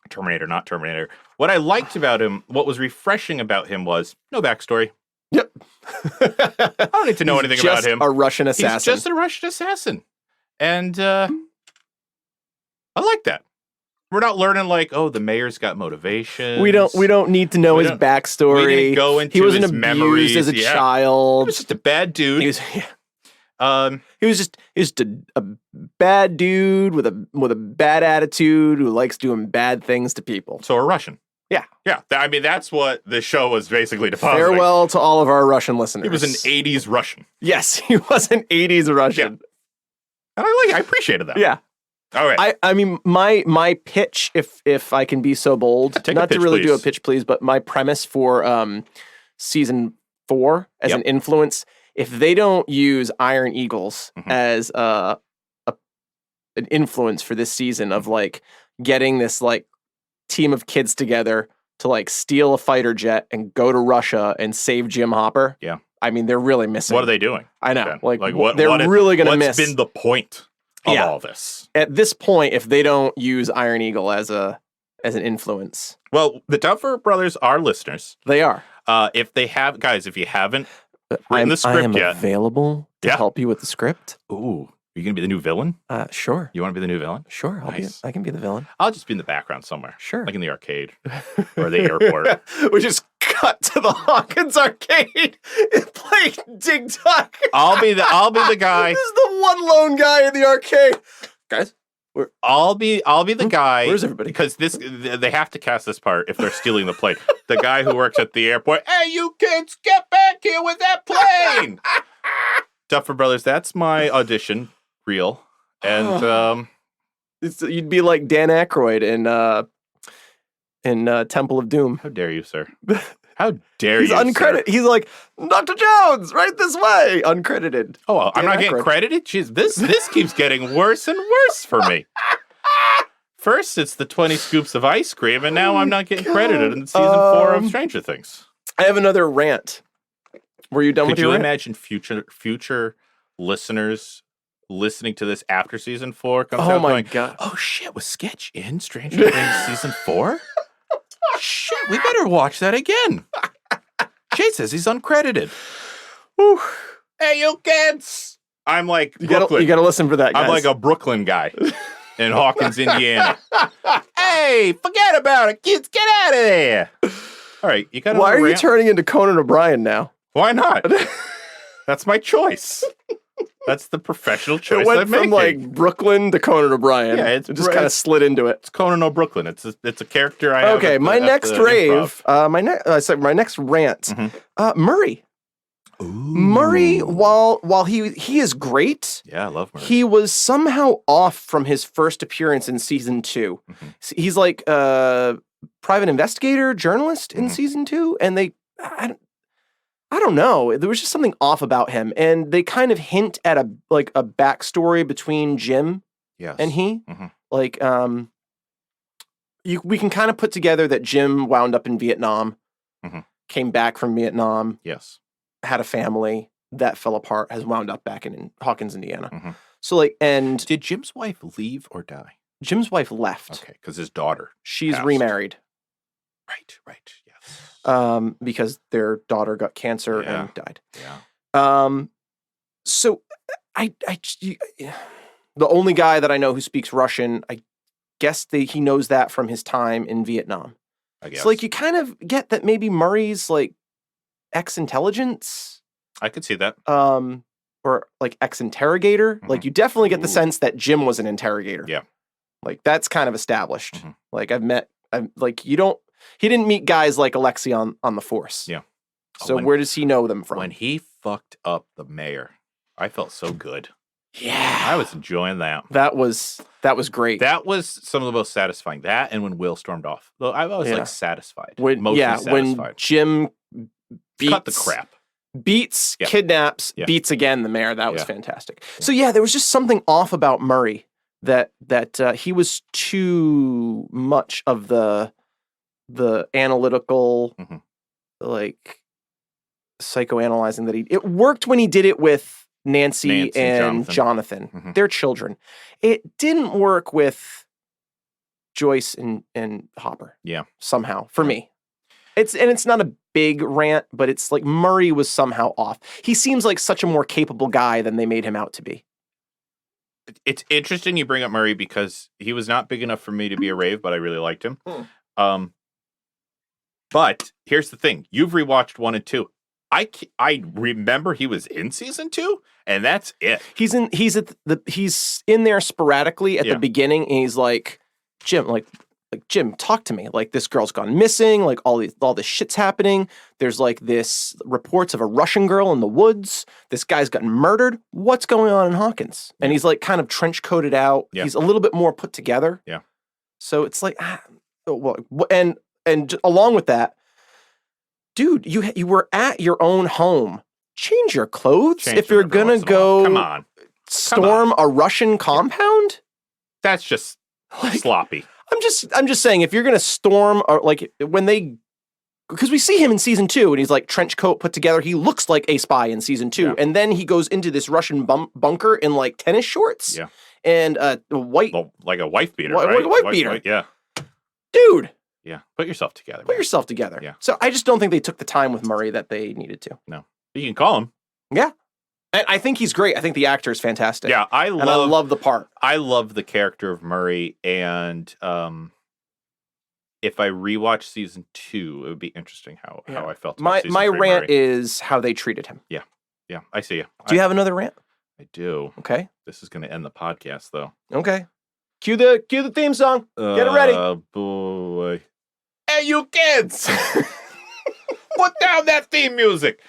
Terminator, not Terminator, what I liked about him, what was refreshing about him was no backstory. Yep. I don't need to know anything about him. A Russian assassin. He's just a Russian assassin. And I like that. We're not learning like, oh, the mayor's got motivation. We don't need to know his backstory. We didn't go into he wasn't his abused memories as a child. He was just a bad dude. He was just a bad dude with a bad attitude who likes doing bad things to people. So a Russian. Yeah. Yeah. I mean, that's what the show was basically depositing. Farewell to all of our Russian listeners. He was an 80s Russian. Yes, he was an 80s Russian. Yeah. And I appreciated that. Yeah. All right. I mean, my pitch, if I can be so bold, not to really do a pitch, please, but my premise for season 4 as an influence, if they don't use Iron Eagles as an influence for this season of like getting this like team of kids together to like steal a fighter jet and go to Russia and save Jim Hopper. Yeah. I mean, they're really missing. What are they doing? I know. Ben? Like what, they're really going to miss. What's been the point of all this? At this point, if they don't use Iron Eagle as an influence. Well, the Duffer Brothers are listeners. They are. If they have, guys, if you haven't written the script yet. I am available to help you with the script. Ooh. Are you going to be the new villain? Sure. You want to be the new villain? Sure. I can be the villain. I'll just be in the background somewhere. Sure. Like in the arcade or the airport. We just cut to the Hawkins arcade and play Dig Duck. I'll be the guy. This is the one lone guy in the arcade. Guys, I'll be the guy. Where's everybody? Because they have to cast this part if they're stealing the plane. The guy who works at the airport. Hey, you kids, get back here with that plane. Duffer Brothers, that's my audition reel. And you'd be like Dan Aykroyd in Temple of Doom. How dare you, sir? How dare He's you? Uncredited. Sir? He's like, Dr. Jones, right this way. Uncredited. Oh, well, I'm not getting credited? Jeez, this keeps getting worse and worse for me. First, it's the 20 scoops of ice cream, and now I'm not getting credited in season 4 of Stranger Things. I have another rant. Were you done with your rant? Could you imagine future listeners listening to this after season 4 comes out. Oh my going, god! oh shit, was Sketch in Stranger Things season 4? Shit, we better watch that again. Jay says he's uncredited. Whew. Hey, you kids! I'm like You Brooklyn. gotta listen for that, guys. I'm like a Brooklyn guy in Hawkins, Indiana. Hey, forget about it, kids. Get out of there. All right, you got. Why are you turning into Conan O'Brien now? Why not? That's my choice. That's the professional choice. It went I'm from making. like Brooklyn to Conan O'Brien. Yeah, it just kind of slid into it. It's Conan O'Brooklyn. It's a character I have. Okay, my next rave, my next rant, Mm-hmm. Murray. Ooh. Murray, while he is great, Yeah, I love Murray. he was somehow off from his first appearance in season 2. Mm-hmm. He's like a private investigator, journalist in season 2, and I don't know. There was just something off about him, and they kind of hint at a backstory between Jim and he. Mm-hmm. Like, we can kind of put together that Jim wound up in Vietnam, came back from Vietnam, had a family that fell apart, has wound up back in Hawkins, Indiana. So and did Jim's wife leave or die? Jim's wife left. Okay, because his daughter. She's passed. remarried. Right, yes. Because their daughter got cancer and died. Yeah. So the only guy that I know who speaks Russian, I guess he knows that from his time in Vietnam. I guess. So you kind of get that maybe Murray's like ex-intelligence. I could see that. Or like ex-interrogator. Like you definitely get the sense that Jim was an interrogator. Yeah. Like that's kind of established. Like he didn't meet guys like Alexei on the force. Yeah. So where does he know them from? When he fucked up the mayor, I felt so good. Yeah. I was enjoying that. That was great. That was some of the most satisfying. That and when Will stormed off. Though I was like satisfied. When Jim beats, cut the crap. Beats, kidnaps, beats again the mayor. That was fantastic. So there was just something off about Murray that he was too much of the analytical, like psychoanalyzing that it worked when he did it with Nancy and Jonathan. Their children. It didn't work with Joyce and Hopper. Yeah. Somehow for me. It's not a big rant, but it's like Murray was somehow off. He seems like such a more capable guy than they made him out to be. It's interesting you bring up Murray because he was not big enough for me to be a rave, but I really liked him. But here's the thing. You've rewatched 1 and 2. I remember he was in season 2, and that's it. He's in there sporadically at the beginning, and he's like, Jim, talk to me. Like, this girl's gone missing. Like, all this shit's happening. There's like this reports of a Russian girl in the woods. This guy's gotten murdered. What's going on in Hawkins? And he's like kind of trench coated out. Yeah. He's a little bit more put together. Yeah. So it's like, and along with that, dude, you were at your own home. Change your clothes if you're gonna go storm a Russian compound. That's just sloppy. I'm just saying, if you're gonna storm, or like because we see him in season 2 and he's like trench coat put together, he looks like a spy in season 2, and then he goes into this Russian bunker in like tennis shorts, and like a wife beater, right? Like a wife beater, yeah, dude. Yeah, put yourself together. Put yourself together. Yeah. So I just don't think they took the time with Murray that they needed to. No, you can call him. Yeah. And I think he's great. I think the actor is fantastic. Yeah, I love the part. I love the character of Murray, and if I rewatch season 2, it would be interesting how I felt. My rant Murray. is how they treated him. Yeah, I see you. Do you have another rant? I do. Okay. This is going to end the podcast, though. Okay. Cue the theme song. Get it ready. Oh boy. Hey, you kids! Put down that theme music.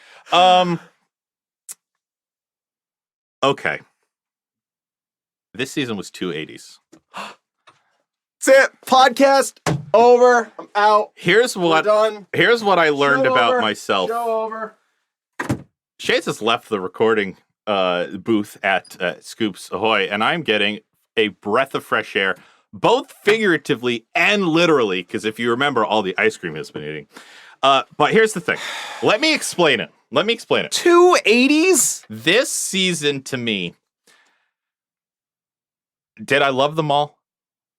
Okay. This season was 280s. That's it. Podcast over. I'm out. Here's what I learned about myself. Show over. Shades has left the recording booth at Scoops Ahoy, and I'm getting a breath of fresh air, both figuratively and literally, because if you remember all the ice cream he's been eating. But here's the thing. Let me explain it. 280s? This season, to me, Did I love them all?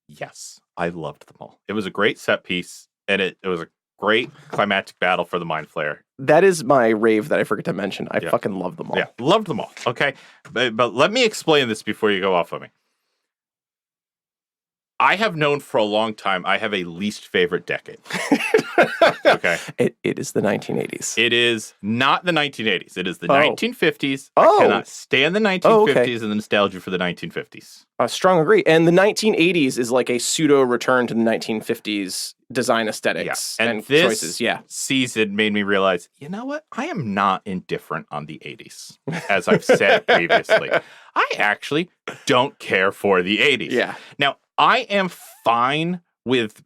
Yes, I loved them all. It was a great set piece, and it was a great climactic battle for the Mind Flayer. That is my rave that I forget to mention. I Yeah. fucking love them all. Yeah, loved them all. Okay, but let me explain this before you go off on me. I have known for a long time I have a least favorite decade. Okay. It is the 1980s. It is not the 1980s. It is the Oh. 1950s. Oh. I cannot stand the 1950s and the nostalgia for the 1950s. Strong agree. And the 1980s is like a pseudo return to the 1950s design aesthetics and this choices. Yeah. season made me realize, you know what? I am not indifferent on the 80s, as I've said previously. I actually don't care for the 80s. Yeah. Now, I am fine with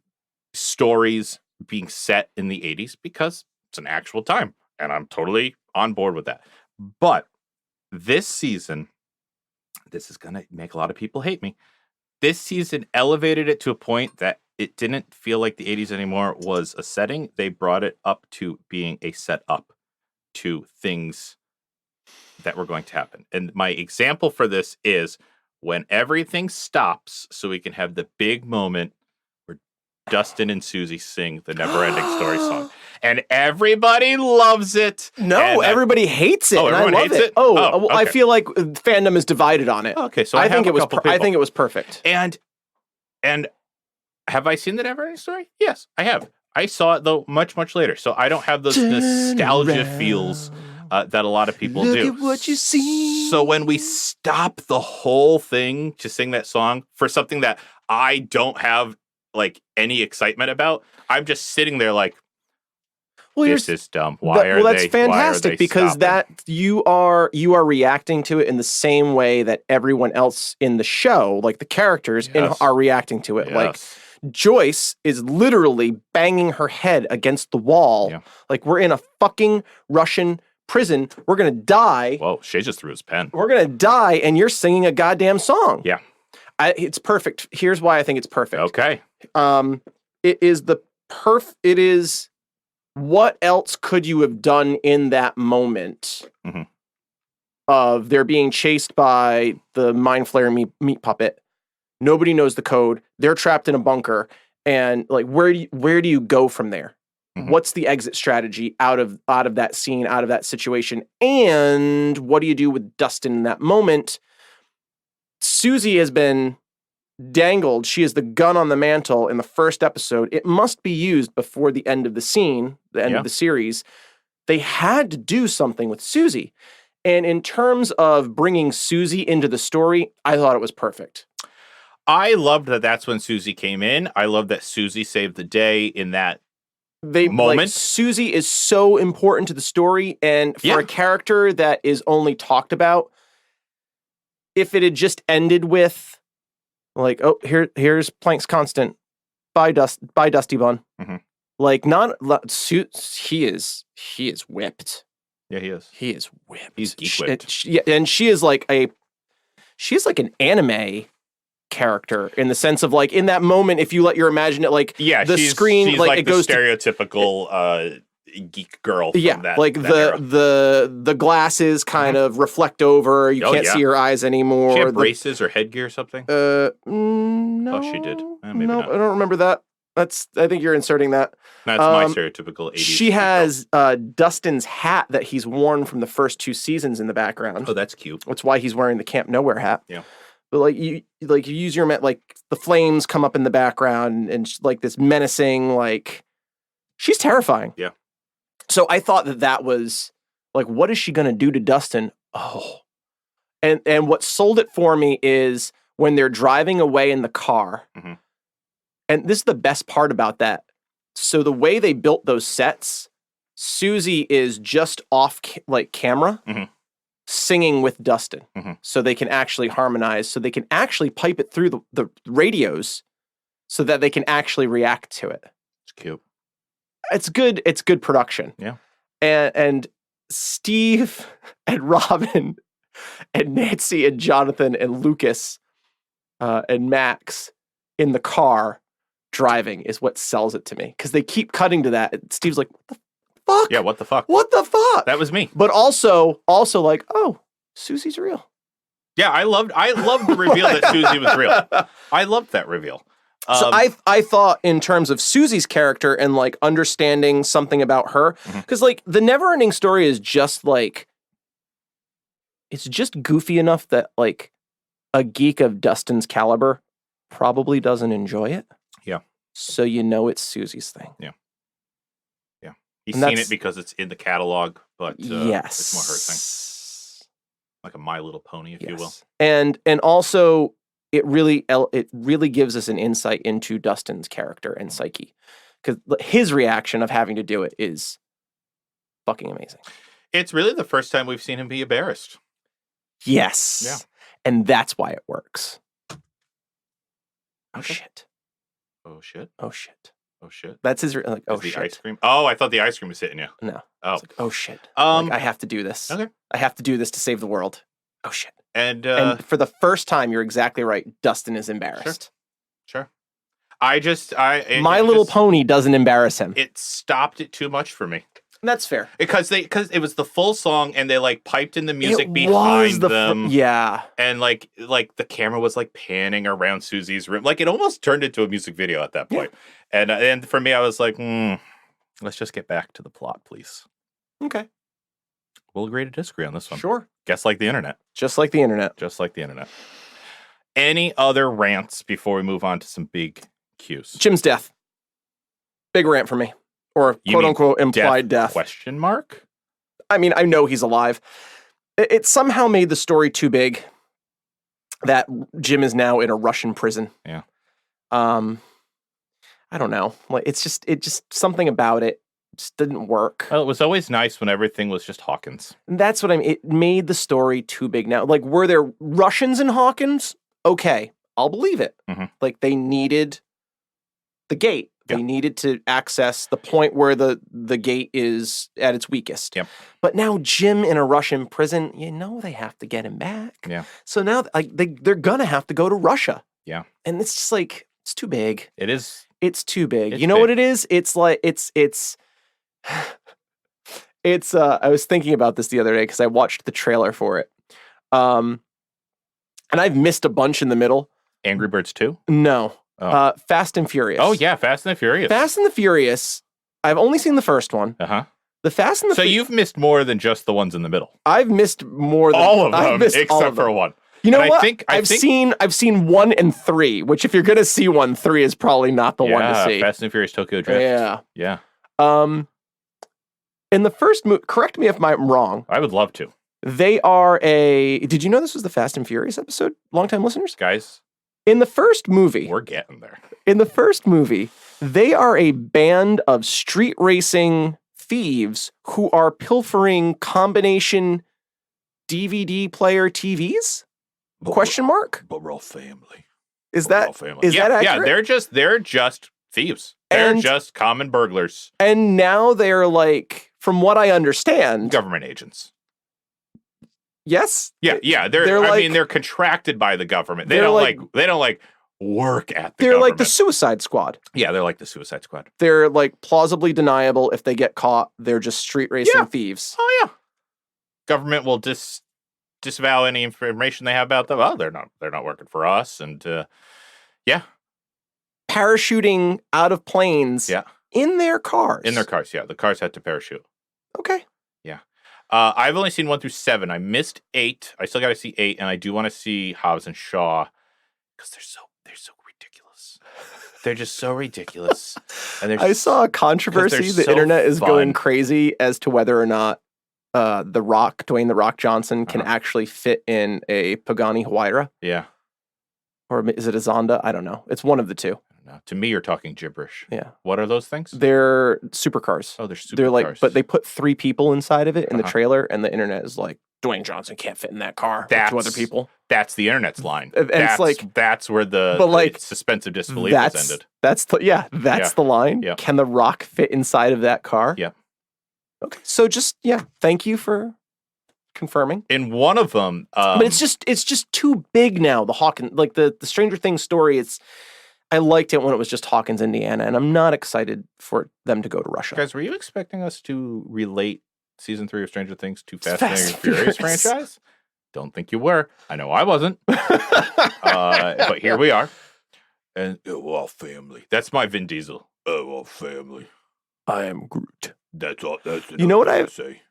stories being set in the 80s because it's an actual time, and I'm totally on board with that. But this season, this is going to make a lot of people hate me. This season elevated it to a point that it didn't feel like the 80s anymore was a setting. They brought it up to being a setup to things that were going to happen. And my example for this is when everything stops so we can have the big moment where Dustin and Susie sing the Never-Ending Story song. And everybody loves it. No, everybody hates it. Oh, and everyone I love hates it? Oh, Oh, well, I okay. feel like fandom is divided on it. Okay, so I think it was. couple I people. think it was perfect. And have I seen the Never-Ending Story? Yes, I have. I saw it though much later, so I don't have those nostalgia feels that a lot of people do. Look at what you see. So when we stop the whole thing to sing that song for something that I don't have like any excitement about, I'm just sitting there like, this is dumb. That's fantastic because that you are reacting to it in the same way that everyone else in the show, like the characters, are reacting to it. Yes. Like Joyce is literally banging her head against the wall. Yeah. Like we're in a fucking Russian prison. We're gonna die. Whoa, Shay just threw his pen. We're gonna die, and you're singing a goddamn song. Yeah, it's perfect. Here's why I think it's perfect. Okay. It is. What else could you have done in that moment of they're being chased by the Mind Flayer meat puppet? Nobody knows the code. They're trapped in a bunker, and like, where do you go from there? What's the exit strategy out of that scene, out of that situation? And what do you do with Dustin in that moment? Susie has been dangled. She is the gun on the mantle in the first episode. It must be used before the end of the scene, the end of the series. They had to do something with Susie. And in terms of bringing Susie into the story, I thought it was perfect. I loved that that's when Susie came in. I love that Susie saved the day in that moment. Like, Susie is so important to the story, and for a character that is only talked about, if it had just ended with like, oh, here's Plank's constant, bye Dusty Bun. Like, he is whipped. Yeah, he is. He is whipped. He's geek whipped. And she is like an anime character in the sense of like, in that moment, if you let your imagine it, like, the screen, she's like it goes the stereotypical geek girl. From that, like that era. the glasses kind of reflect over. You can't see her eyes anymore. She had braces or headgear or something. No. Oh, she did. Maybe no, not. I don't remember that. I think you're inserting that. That's my stereotypical 80s. She has Dustin's hat that he's worn from the first 2 seasons in the background. Oh, that's cute. That's why he's wearing the Camp Nowhere hat. Yeah. But like you use your like the flames come up in the background and like this menacing, like, she's terrifying. Yeah. So I thought that was like, what is she going to do to Dustin? Oh, and what sold it for me is when they're driving away in the car. And this is the best part about that. So the way they built those sets, Susie is just off camera singing with Dustin. So they can actually harmonize, so they can actually pipe it through the radios so that they can actually react to it. It's cute. It's good production. Yeah. And Steve and Robin and Nancy and Jonathan and Lucas and Max in the car driving is what sells it to me, because they keep cutting to that. And Steve's like, what the fuck? Yeah, what the fuck? What the fuck? That was me. But also like, oh, Susie's real. Yeah, I loved the reveal that Susie was real. I loved that reveal. So I thought in terms of Susie's character and like understanding something about her, because like the Neverending Story is just like, it's just goofy enough that like a geek of Dustin's caliber probably doesn't enjoy it. Yeah. So you know it's Susie's thing. Yeah. He's seen it because it's in the catalog, but yes, it's more her thing. Like a My Little Pony, if you will. And also it really gives us an insight into Dustin's character and psyche, because his reaction of having to do it is fucking amazing. It's really the first time we've seen him be embarrassed. Yes. Yeah. And that's why it works. Oh, okay. shit. Oh, shit. Oh, shit. Oh, shit. That's his, like, oh, the shit. Ice cream? Oh, I thought the ice cream was hitting you. No. Oh. It's like, oh, shit. Like, I have to do this. Okay. I have to do this to save the world. Oh, shit. And for the first time, you're exactly right. Dustin is embarrassed. Sure. My Little Pony doesn't embarrass him. It stopped it too much for me. That's fair. Because it was the full song and they like piped in the music behind them. Yeah. And like the camera was like panning around Susie's room. Like it almost turned into a music video at that point. Yeah. And for me, I was like, let's just get back to the plot, please. Okay. We'll agree to disagree on this one. Sure. Guess like the internet. Just like the internet. Just like the internet. Any other rants before we move on to some big cues? Jim's death. Big rant for me. Or quote-unquote implied death. Question mark? I mean, I know he's alive. It somehow made the story too big that Jim is now in a Russian prison. Yeah. I don't know. Like it just something about it just didn't work. Well, it was always nice when everything was just Hawkins. And that's what I mean. It made the story too big now. Like, were there Russians in Hawkins? Okay, I'll believe it. Mm-hmm. Like, they needed the gate. They needed to access the point where the gate is at its weakest. Yep. But now Jim in a Russian prison, they have to get him back. Yeah. So now they're gonna have to go to Russia. Yeah. And it's just like, it's too big. It is. It's too big. It's you know big. what it is? It's like it's I was thinking about this the other day because I watched the trailer for it. And I've missed a bunch in the middle. Angry Birds 2? No. Fast and Furious. Oh, yeah, Fast and the Furious. Fast and the Furious. I've only seen the first one. Uh-huh. The Fast and the So you've missed more than just the ones in the middle. I've missed more than all of them, except for one. You know and what? I've seen 1 and 3, which if you're gonna see 1, 3 is probably not the one to see. Fast and Furious Tokyo Drift. Yeah. Yeah. In the first movie, correct me if I'm wrong. I would love to. They are did you know this was the Fast and Furious episode? Longtime listeners? Guys. In the first movie. We're getting there. In the first movie, they are a band of street racing thieves who are pilfering combination DVD player TVs? Question mark? But we're all family. Is that accurate? Yeah, they're just thieves. They're just common burglars. And now they're like, from what I understand, government agents. Yes. Yeah. They're contracted by the government. They don't work at the government. They're like the Suicide Squad. Yeah, they're like the Suicide Squad. They're like plausibly deniable. If they get caught, they're just street racing thieves. Oh yeah. Government will disavow any information they have about them. Oh, they're not working for us. And parachuting out of planes. Yeah. In their cars. In their cars. Yeah, the cars had to parachute. Okay. Yeah. I've only seen 1 through 7. I missed 8. I still got to see 8, and I do want to see Hobbs and Shaw because they're so ridiculous. They're just so ridiculous. And I saw a controversy. The internet is going crazy as to whether or not Dwayne The Rock Johnson can actually fit in a Pagani Huayra. Yeah. Or is it a Zonda? I don't know. It's one of the two. No, to me, you're talking gibberish. Yeah. What are those things? They're supercars. Oh, they're supercars. They're like, but they put 3 people inside of it in the trailer, and the internet is like, Dwayne Johnson can't fit in that car with 2 other people. That's the internet's line. And it's like, that's where the suspense of disbelief was ended. That's the line. Yeah. Can The Rock fit inside of that car? Yeah. Okay. So just thank you for confirming. In one of them, but it's just too big now. The Hawkins, like the Stranger Things story, I liked it when it was just Hawkins, Indiana, and I'm not excited for them to go to Russia. Guys, were you expecting us to relate season 3 of Stranger Things to Fast and Furious franchise? Don't think you were. I know I wasn't. But here we are. And well, family. That's my Vin Diesel. Well, family. I am Groot. That's all. That's You know what I say.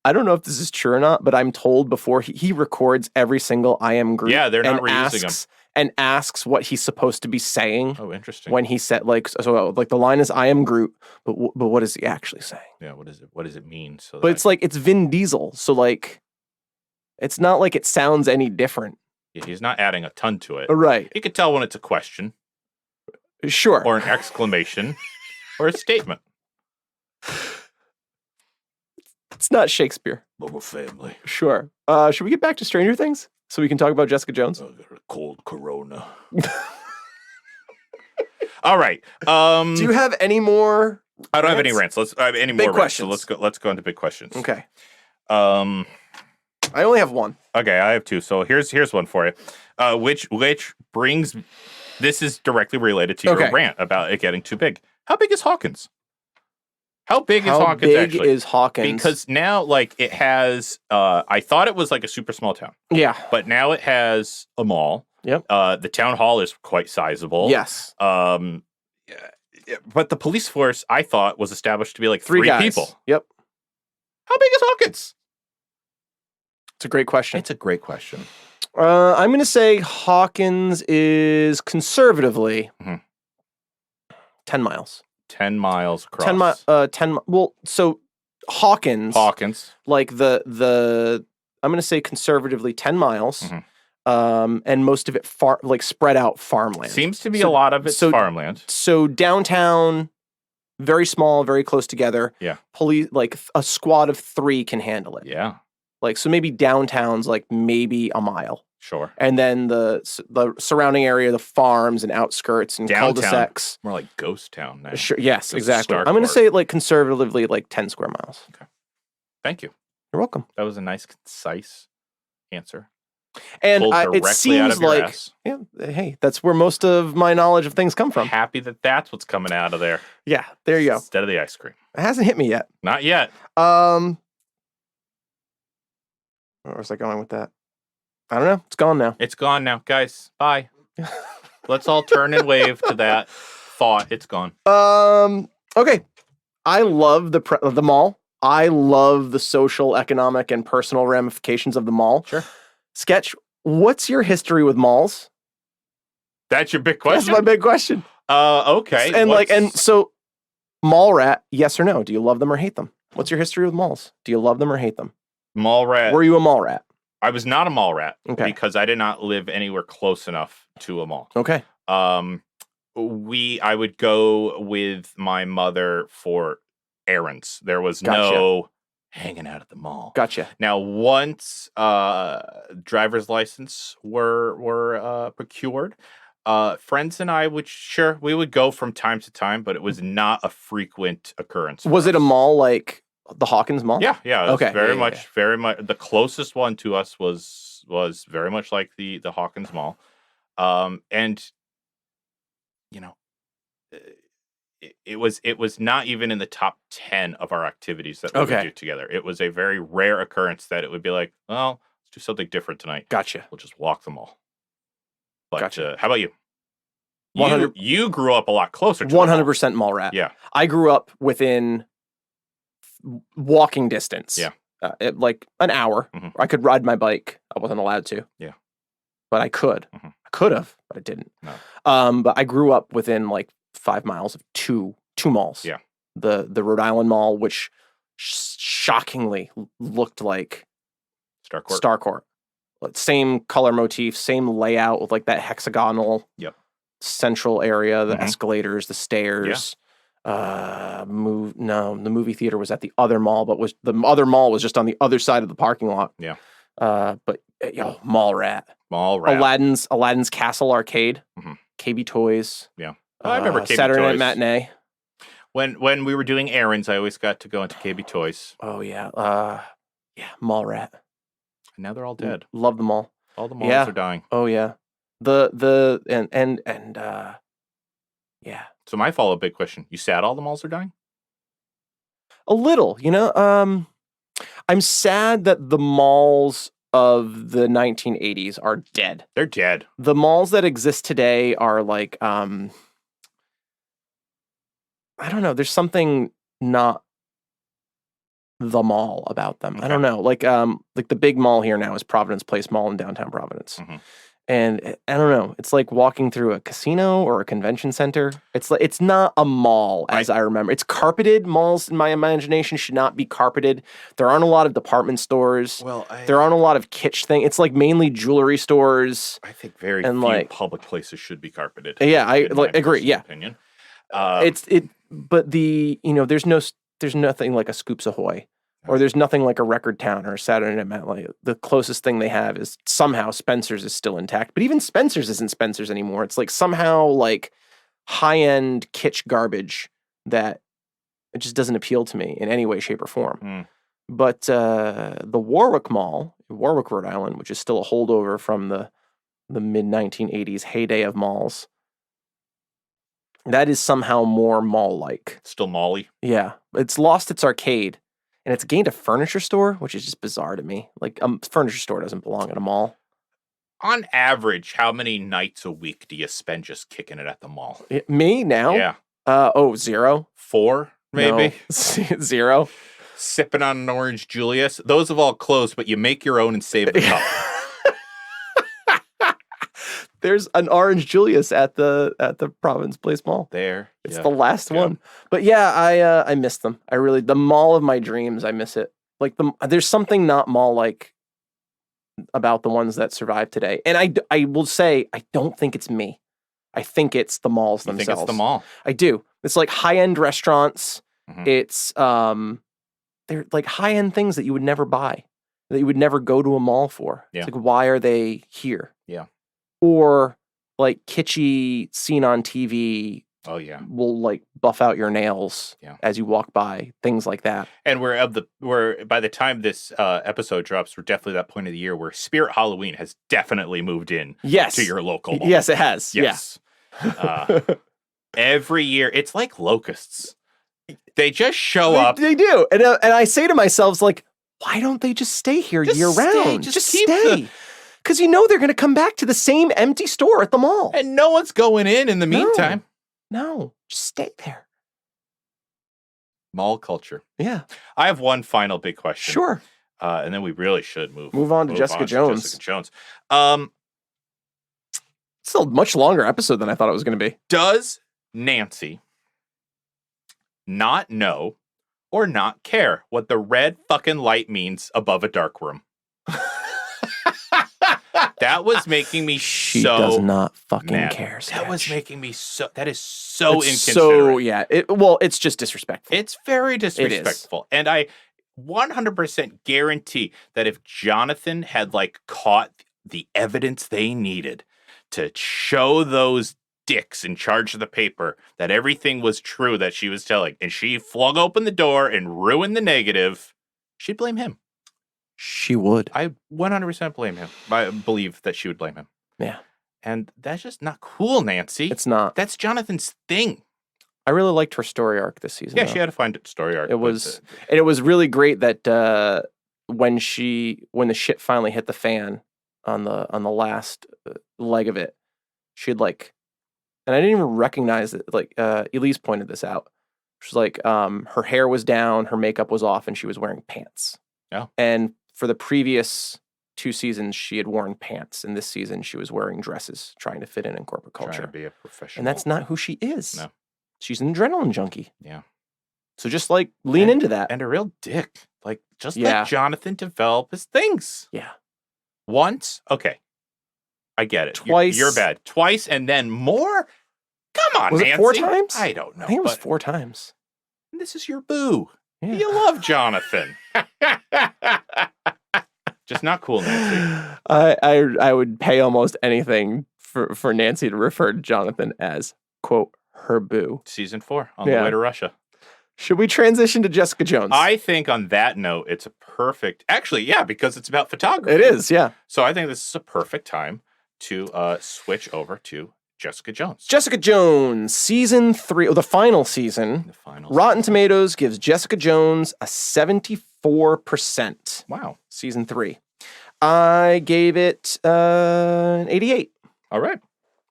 I don't know if this is true or not, but I'm told before he records every single I am Groot. Yeah, they're not reusing them. And asks what he's supposed to be saying. Oh, interesting. When he said like the line is I am Groot, but what is he actually saying? Yeah, what is it? What does it mean? So, but it's like it's Vin Diesel, so like, it's not like it sounds any different. Yeah, he's not adding a ton to it. Right. You could tell when it's a question. Sure. Or an exclamation, or a statement. It's not Shakespeare. But family. Sure. Should we get back to Stranger Things so we can talk about Jessica Jones? I got a cold corona. All right. Do you have any more? I don't have any rants. I have any more questions. Rants. So let's go into big questions. Okay. I only have one. Okay, I have two. So here's one for you. Which brings, this is directly related to your rant about it getting too big. How big is Hawkins? How big is Hawkins actually? How big is Hawkins? Because now, like, it has, I thought it was like a super small town. Yeah. But now it has a mall. Yep. The town hall is quite sizable. Yes. But the police force, I thought, was established to be like three guys. people. Yep. How big is Hawkins? It's a great question. It's a great question. I'm going to say Hawkins is conservatively 10 miles. 10 miles across. 10 well, so Hawkins, like the I'm going to say conservatively 10 miles. And most of it spread out farmland. Seems to be a lot of it's farmland. So downtown, very small, very close together. Yeah. Police, like a squad of 3 can handle it. Yeah. Like, so maybe downtown's like maybe a mile. Sure. And then the surrounding area, the farms and outskirts and cul-de-sacs. More like ghost town now. Sure. Yes, exactly. I'm going to say like conservatively like 10 square miles. Okay. Thank you. You're welcome. That was a nice, concise answer. And it seems like, yeah, hey, that's where most of my knowledge of things come from. Happy that that's what's coming out of there. Yeah, there you go. Instead of the ice cream. It hasn't hit me yet. Not yet. Where was I going with that? I don't know. It's gone now. It's gone now. Guys, bye. Let's all turn and wave to that thought. It's gone. Okay. I love the mall. I love the social, economic, and personal ramifications of the mall. Sure. Sketch, what's your history with malls? That's your big question? That's my big question. Okay. And so mall rat, yes or no? Do you love them or hate them? What's your history with malls? Do you love them or hate them? Mall rat. Were you a mall rat? I was not a mall rat. Okay. Because I did not live anywhere close enough to a mall. Okay. I would go with my mother for errands. There was no hanging out at the mall. Gotcha. Now, once driver's license were procured, friends and I we would go from time to time, but it was not a frequent occurrence. Was it a mall like the Hawkins Mall? Yeah. Okay. Very much. The closest one to us was very much like the Hawkins Mall, and you know, it was not even in the top 10 of our activities that we would do together. It was a very rare occurrence that it would be like, well, let's do something different tonight. Gotcha. We'll just walk the mall. But gotcha. How about you? You grew up a lot closer to 100% mall rat. Yeah. I grew up within walking distance. Yeah. Like an hour. I could ride my bike. I wasn't allowed to. Yeah. But I could. I could have, but I didn't. No. But I grew up within like 5 miles of two malls. Yeah. The Rhode Island Mall, which shockingly looked like Star Court. Same color motif, same layout with like that hexagonal central area, the escalators, the stairs. The movie theater was at the other mall, but the other mall was just on the other side of the parking lot. Yeah. But mall rat. Aladdin's Castle Arcade. KB Toys. Yeah. I remember KB Saturday Toys. Night Matinee. When we were doing errands, I always got to go into KB Toys. Oh yeah. Mall rat. And now they're all dead. Love them all. All the malls are dying. Oh yeah. Yeah. So my follow-up big question, you sad all the malls are dying? A little, I'm sad that the malls of the 1980s are dead. They're dead. The malls that exist today are like, I don't know. There's something not the mall about them. Okay. I don't know. Like the big mall here now is Providence Place Mall in downtown Providence. Mhm. And I don't know. It's like walking through a casino or a convention center. It's like it's not a mall as I remember. It's carpeted. Malls in my imagination should not be carpeted. There aren't a lot of department stores. Well, There aren't a lot of kitsch things. It's like mainly jewelry stores. I think very and, few like- public places should be carpeted. Yeah, I in my agree. personal Yeah. Opinion. But there's nothing like a Scoops Ahoy, or there's nothing like a Record Town or a Saturday Night Met. Like the closest thing they have is somehow Spencer's is still intact, but even Spencer's isn't Spencer's anymore. It's like somehow like high end kitsch garbage that it just doesn't appeal to me in any way, shape, or form. Mm. But the Warwick Mall, in Warwick, Rhode Island, which is still a holdover from the mid 1980s heyday of malls. That is somehow more mall-like. Still Molly. Yeah. It's lost its arcade, and it's gained a furniture store, which is just bizarre to me. Like, a furniture store doesn't belong at a mall. On average, how many nights a week do you spend just kicking it at the mall? Me, now? Yeah. 0. 4, maybe? No. 0. Sipping on an orange Julius. Those have all closed, but you make your own and save the cup. There's an orange Julius at the Providence Place Mall. There. It's the last one. But yeah, I miss them. The mall of my dreams, I miss it. Like there's something not mall-like about the ones that survive today. And I will say, I don't think it's me. I think it's the malls themselves. think it's the mall? I do. It's like high-end restaurants. Mhm. It's they're like high-end things that you would never buy, that you would never go to a mall for. Yeah. It's like, why are they here? Yeah. Or like kitschy scene on TV Oh, yeah. will like buff out your nails Yeah. as you walk by, things like that. And we're by the time this episode drops, we're definitely at that point of the year where Spirit Halloween has definitely moved in Yes. to your local mall. Yes, it has. Yes. Every year, it's like locusts. They just show up. They do. And I say to myself, it's like, why don't they just stay here Just year stay. round? Just Just keep stay. Because you know they're going to come back to the same empty store at the mall. And no one's going in the meantime. No, just stay there. Mall culture. Yeah. I have one final big question. Sure. And then we really should move on to Jessica Jones. Jessica Jones. It's a much longer episode than I thought it was going to be. Does Nancy not know or not care what the red fucking light means above a dark room? That was making me She so does not fucking mad. care. That was Sketch. making me so. That is so It's inconsiderate. So, yeah. It's just disrespectful. It's very disrespectful. And I 100% guarantee that if Jonathan had like caught the evidence they needed to show those dicks in charge of the paper that everything was true that she was telling, and she flung open the door and ruined the negative, she'd blame him. She would. I 100% blame him. I believe that she would blame him. Yeah. And that's just not cool, Nancy. It's not. That's Jonathan's thing. I really liked her story arc this season. Yeah, though. she had to find a story arc. It was, and it was really great that when the shit finally hit the fan on the last leg of it, she'd like, and I didn't even recognize it. Like Elise pointed this out. She's like, her hair was down, her makeup was off, and she was wearing pants. Yeah. And for the previous 2 seasons, she had worn pants, and this season she was wearing dresses, trying to fit in corporate culture. Trying to be a professional. And that's not who she is. No. She's an adrenaline junkie. Yeah. So just like lean into that. And a real dick. Like, just Yeah. let Jonathan develop his things. Yeah. Once, okay. I get it. Twice. You're bad. Twice and then more? Come on, Was Nancy. it 4 times? I don't know. I think it was but 4 times. This is your boo. Yeah. You love Jonathan. Just not cool, Nancy. I would pay almost anything for Nancy to refer to Jonathan as, quote, her boo. Season 4 on the Yeah. way to Russia. Should we transition to Jessica Jones? I think on that note, it's a perfect... Actually, yeah, because it's about photography. It is, yeah. So I think this is a perfect time to switch over to Jessica Jones. Jessica Jones, season 3, the final season. The final Rotten Tomatoes gives Jessica Jones a 74%. Wow. Season 3. I gave it an 88. All right.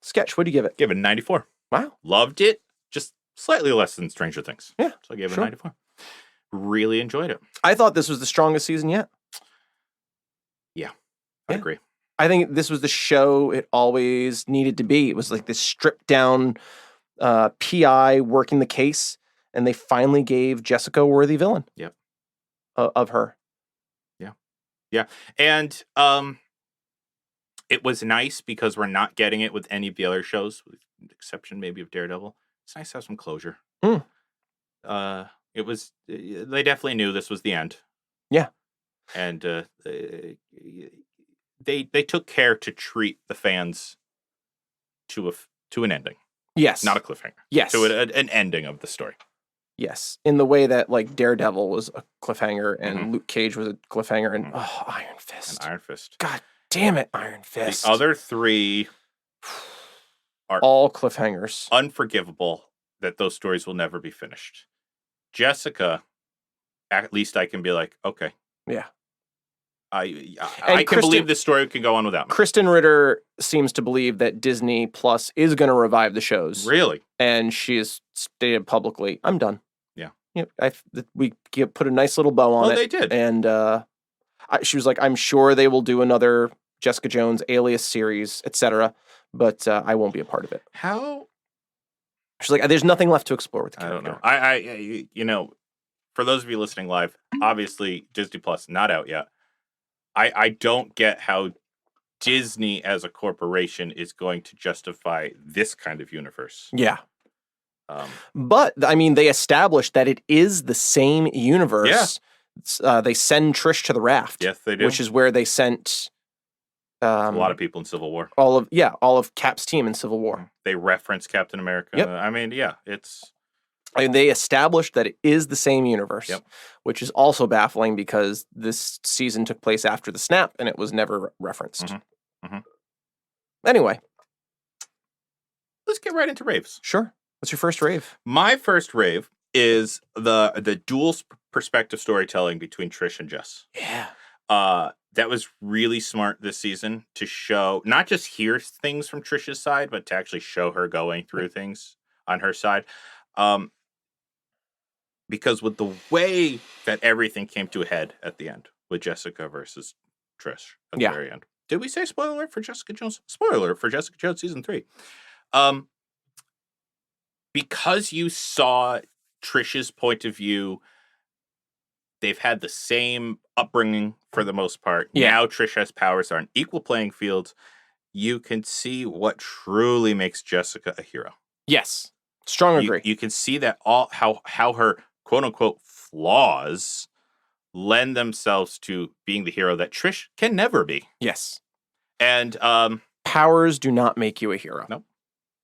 Sketch, what do you give it? Give it a 94. Wow. Loved it. Just slightly less than Stranger Things. Yeah. So I gave it sure. a 94. Really enjoyed it. I thought this was the strongest season yet. I Yeah. agree. I think this was the show it always needed to be. It was like this stripped down PI working the case, and they finally gave Jessica a worthy villain. Yep. Of her. Yeah. And it was nice because we're not getting it with any of the other shows, with the exception maybe of Daredevil. It's nice to have some closure. Mm. It was, they definitely knew this was the end. Yeah. And they took care to treat the fans to an ending. Yes. Not a cliffhanger. Yes. To an ending of the story. Yes. In the way that like Daredevil was a cliffhanger and Mhm. Luke Cage was a cliffhanger and Mhm. Iron Fist. An Iron Fist. God damn it, Iron Fist. The other three are all cliffhangers. unforgivable that those stories will never be finished. Jessica, at least I can be like, okay. Yeah. I can believe this story can go on without me. Kristen Ritter seems to believe that Disney Plus is going to revive the shows. Really? And she has stated publicly, I'm done. Yeah. We put a nice little bow on it. Oh, they did. And she was like, I'm sure they will do another Jessica Jones Alias series, etc. But I won't be a part of it. How? She's like, there's nothing left to explore with the character. I don't know. For those of you listening live, obviously Disney Plus not out yet. I don't get how Disney as a corporation is going to justify this kind of universe. Yeah. But, I mean, they established that it is the same universe. Yeah. They send Trish to the raft. Yes, they do. Which is where they sent... a lot of people in Civil War. All of Cap's team in Civil War. They reference Captain America. Yep. I mean, yeah, it's... And they established that it is the same universe, yep. Which is also baffling because this season took place after the snap and it was never referenced. Mm-hmm. Mm-hmm. Anyway. Let's get right into raves. Sure. What's your first rave? My first rave is the dual perspective storytelling between Trish and Jess. Yeah. That was really smart this season to show, not just hear things from Trish's side, but to actually show her going through things on her side. Because with the way that everything came to a head at the end with Jessica versus Trish at the very end. Did we say spoiler alert for Jessica Jones? Spoiler alert for Jessica Jones season 3. Because you saw Trish's point of view, they've had the same upbringing for the most part. Yeah. Now Trish has powers, are on equal playing fields. You can see what truly makes Jessica a hero. Yes. Strong agree. You can see that how her quote unquote flaws lend themselves to being the hero that Trish can never be. Yes. And powers do not make you a hero.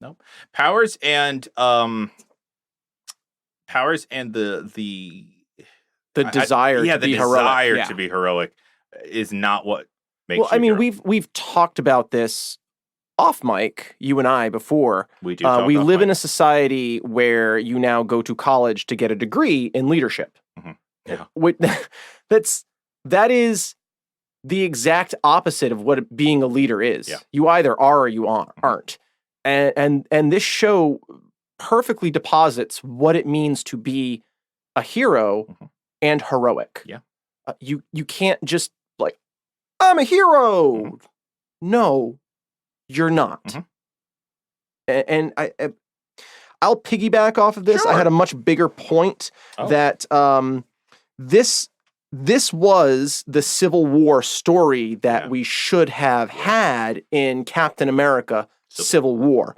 No. Powers and the desire to be heroic. To be heroic is not what makes you a hero. We've talked about this off mic, you and I, before. We do. We live in a society where you now go to college to get a degree in leadership. Mm-hmm. Yeah. That is the exact opposite of what being a leader is. Yeah. You either are or you aren't. And this show perfectly deposits what it means to be a hero mm-hmm. and heroic. Yeah. You can't just like, I'm a hero. Mm-hmm. No, you're not. Mm-hmm. And I'll piggyback off of this. Sure. I had a much bigger point that this was the Civil War story that we should have had in Captain America Civil War.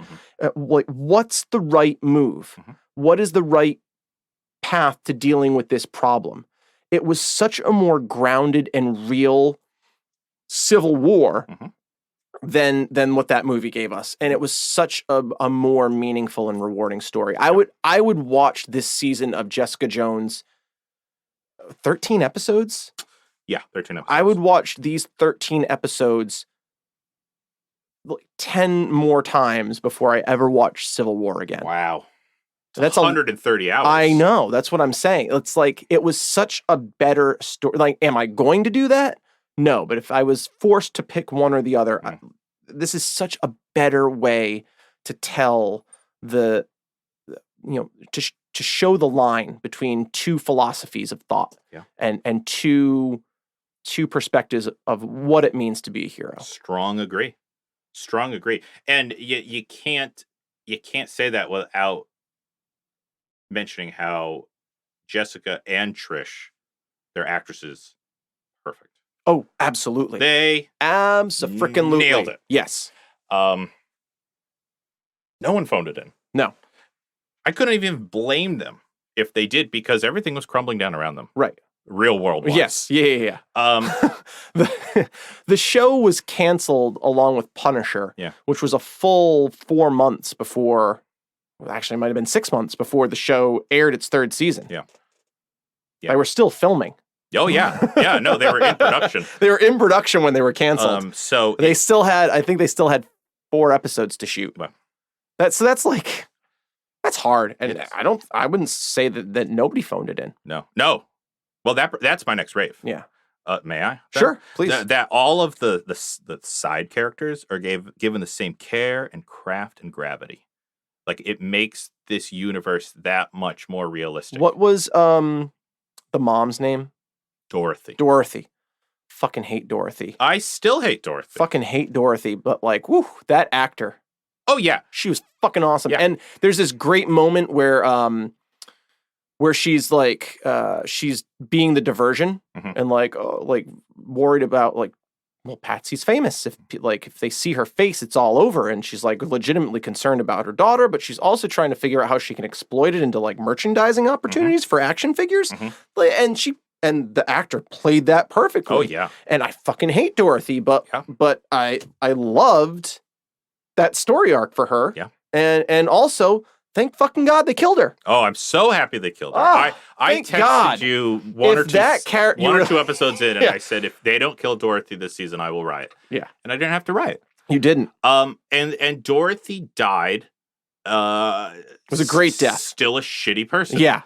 Mm-hmm. What's the right move? Mm-hmm. What is the right path to dealing with this problem? It was such a more grounded and real Civil War mm-hmm. than what that movie gave us. And it was such a more meaningful and rewarding story. I would watch this season of Jessica Jones 13 episodes? Yeah, 13 episodes. I would watch these 13 episodes 10 more times before I ever watched Civil War again. Wow. That's 130 hours. I know. That's what I'm saying. It's like, it was such a better story. Like, am I going to do that? No, but if I was forced to pick one or the other, this is such a better way to tell to show the line between two philosophies of thought and two perspectives of what it means to be a hero. Strong agree. And you can't say that without mentioning how Jessica and Trish, their actresses, perfect. Oh, absolutely. They abso-freaking-lutely nailed it. Yes. No one phoned it in. No. I couldn't even blame them if they did, because everything was crumbling down around them. Right. Real world wise. Yes. Yeah. The show was canceled along with Punisher, which was a full 4 months before. Well, actually, it might have been 6 months before the show aired its third season. Yeah. They were still filming. Oh, yeah. No, they were in production. They were in production when they were canceled. So they still had, I think they still had 4 episodes to shoot. Well, that's hard. And I wouldn't say that nobody phoned it in. No. Well, that's my next rave. Yeah. May I? Sure, please. That all of the side characters are given the same care and craft and gravity. Like, it makes this universe that much more realistic. What was the mom's name? Dorothy. Fucking hate Dorothy. I still hate Dorothy. Fucking hate Dorothy, but like, whew, that actor. Oh yeah, she was fucking awesome. Yeah. And there's this great moment where she's like, she's being the diversion and like worried about like, well, Patsy's famous. If they see her face, it's all over. And she's like legitimately concerned about her daughter, but she's also trying to figure out how she can exploit it into like merchandising opportunities for action figures. And the actor played that perfectly. Oh yeah. And I fucking hate Dorothy, but I loved that story arc for her. Yeah. And also, thank fucking God they killed her. Oh, I'm so happy they killed her. Oh, I texted you one or two episodes in, and I said, if they don't kill Dorothy this season, I will riot. Yeah. And I didn't have to riot. You didn't. And Dorothy died. It was a great death. Still a shitty person. Yeah.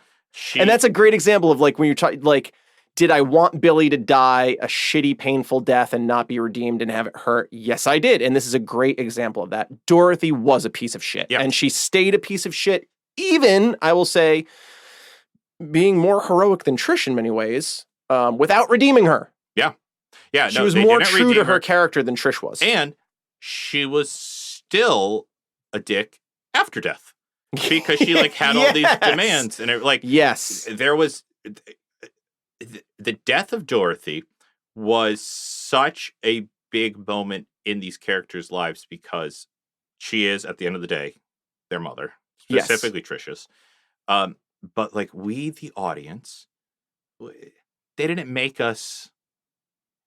And that's a great example of like when you're talking like, did I want Billy to die a shitty, painful death and not be redeemed and have it hurt? Yes, I did. And this is a great example of that. Dorothy was a piece of shit. Yep. And she stayed a piece of shit, even, I will say, being more heroic than Trish in many ways, without redeeming her. Yeah. Yeah. She was more true to her character than Trish was. And she was still a dick after death. Because she like had all these demands. And it like, there was... The death of Dorothy was such a big moment in these characters' lives because she is, at the end of the day, their mother, specifically Trish's. But like we, the audience, they didn't make us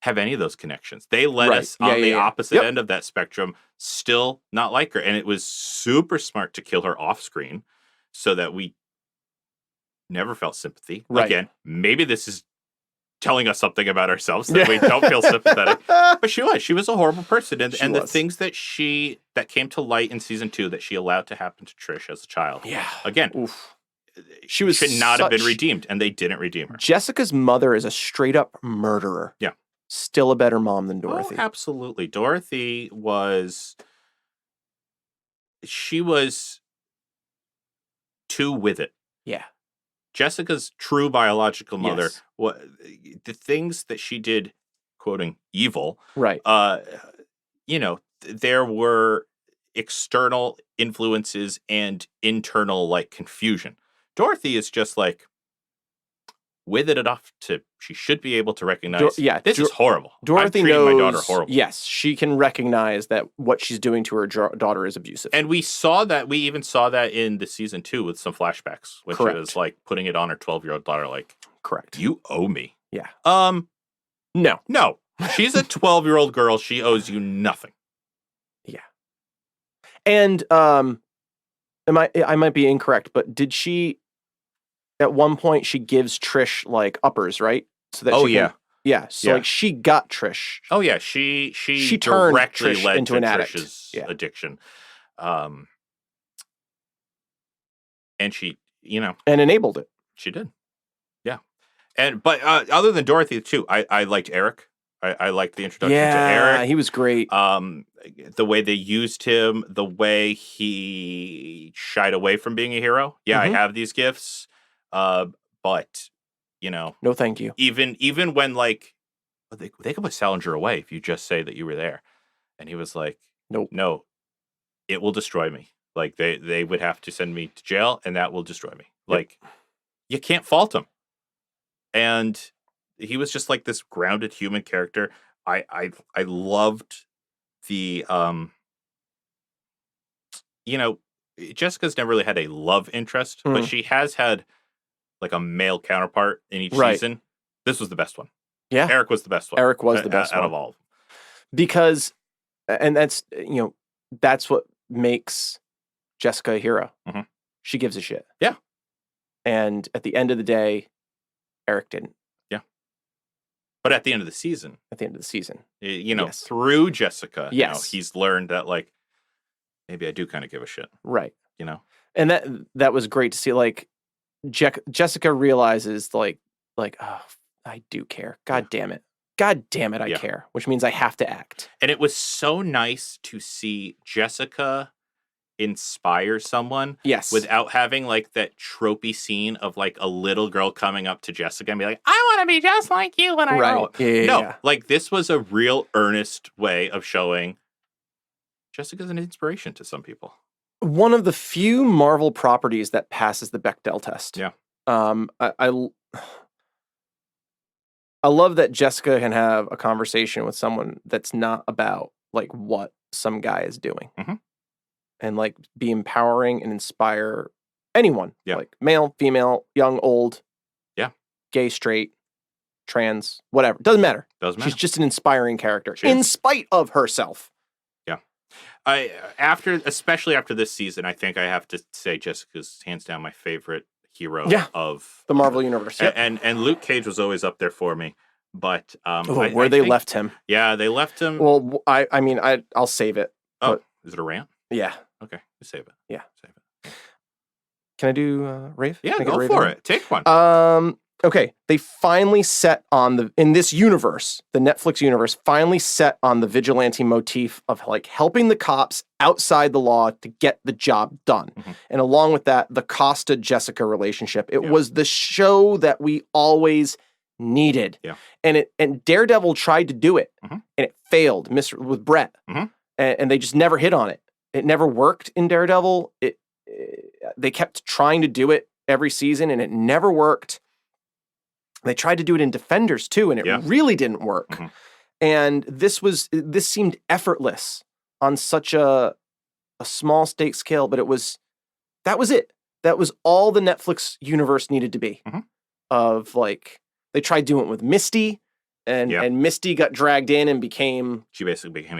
have any of those connections. They let us on the opposite end of that spectrum, still not like her. And it was super smart to kill her off screen so that we never felt sympathy. Right. Again, maybe this is telling us something about ourselves that we don't feel sympathetic. But she was a horrible person. And the things that came to light in season 2 that she allowed to happen to Trish as a child. Yeah. Again, she should not have been redeemed, and they didn't redeem her. Jessica's mother is a straight up murderer. Yeah. Still a better mom than Dorothy. Oh, absolutely. Dorothy was too with it. Yeah. Jessica's true biological mother, the things that she did, quoting evil, right? There were external influences and internal like confusion. Dorothy is just like with it enough to she should be able to recognize. This is horrible. Dorothy knows my daughter horrible. Yes, she can recognize that what she's doing to her daughter is abusive. And we even saw that in the season 2 with some flashbacks when she was like putting it on her 12-year-old daughter, like, correct, you owe me. Yeah. No. She's a 12-year-old girl. She owes you nothing. Yeah. And I might be incorrect, but did she? At one point, she gives Trish like uppers, right? So that So like she got Trish. Oh yeah, she turned directly Trish led into to an addict. Trish's addiction, and she, and enabled it. She did, yeah. But other than Dorothy too, I liked Eric. I liked the introduction to Eric. he was great. The way they used him, the way he shied away from being a hero. Yeah, I have these gifts, but no, thank you. Even when like they could put Salinger away if you just say that you were there, and he was like, Nope. no, it will destroy me. Like they would have to send me to jail, and that will destroy me. Like you can't fault him, and he was just like this grounded human character. I loved the Jessica's never really had a love interest, but she has had like a male counterpart in each season. This was the best one. Yeah. Eric was the best one. Eric was the best out one. of all of them. Because, and that's, that's what makes Jessica a hero. Mm-hmm. She gives a shit. Yeah. And at the end of the day, Eric didn't. Yeah. But at the end of the season. Yes. Through Jessica, yes. He's learned that like, maybe I do kind of give a shit. Right. And that was great to see. Like, Jessica realizes like, oh, I do care. God damn it. I care. Which means I have to act. And it was so nice to see Jessica inspire someone. Yes. Without having like that tropey scene of like a little girl coming up to Jessica and be like, I want to be just like you when I grow up. Yeah. Like this was a real earnest way of showing Jessica's an inspiration to some people. One of the few Marvel properties that passes the Bechdel test. Yeah. I love that Jessica can have a conversation with someone that's not about like what some guy is doing, and like be empowering and inspire anyone, like male, female, young, old, gay, straight, trans, whatever. Doesn't matter. She's just an inspiring character in spite of herself. Especially after this season, I think I have to say Jessica's hands down my favorite hero of the Marvel Universe. And Luke Cage was always up there for me. But they left him. Yeah, they left him. Well, I'll save it. Oh, is it a rant? Yeah. Okay, save it. Yeah. Save it. Can I do rave? Yeah, go for it. Take one. Okay, they finally set on in this universe, the Netflix universe, finally set on the vigilante motif of like helping the cops outside the law to get the job done. And along with that, the Costa Jessica relationship. It was the show that we always needed. Yeah. And Daredevil tried to do it, and it failed with Brett. And they just never hit on it. It never worked in Daredevil. They kept trying to do it every season, and it never worked. They tried to do it in Defenders too, and it really didn't work. And this seemed effortless on such a small stake scale, but that was it. That was all the Netflix universe needed to be. Of like, they tried doing it with Misty, and Misty got dragged in and she basically became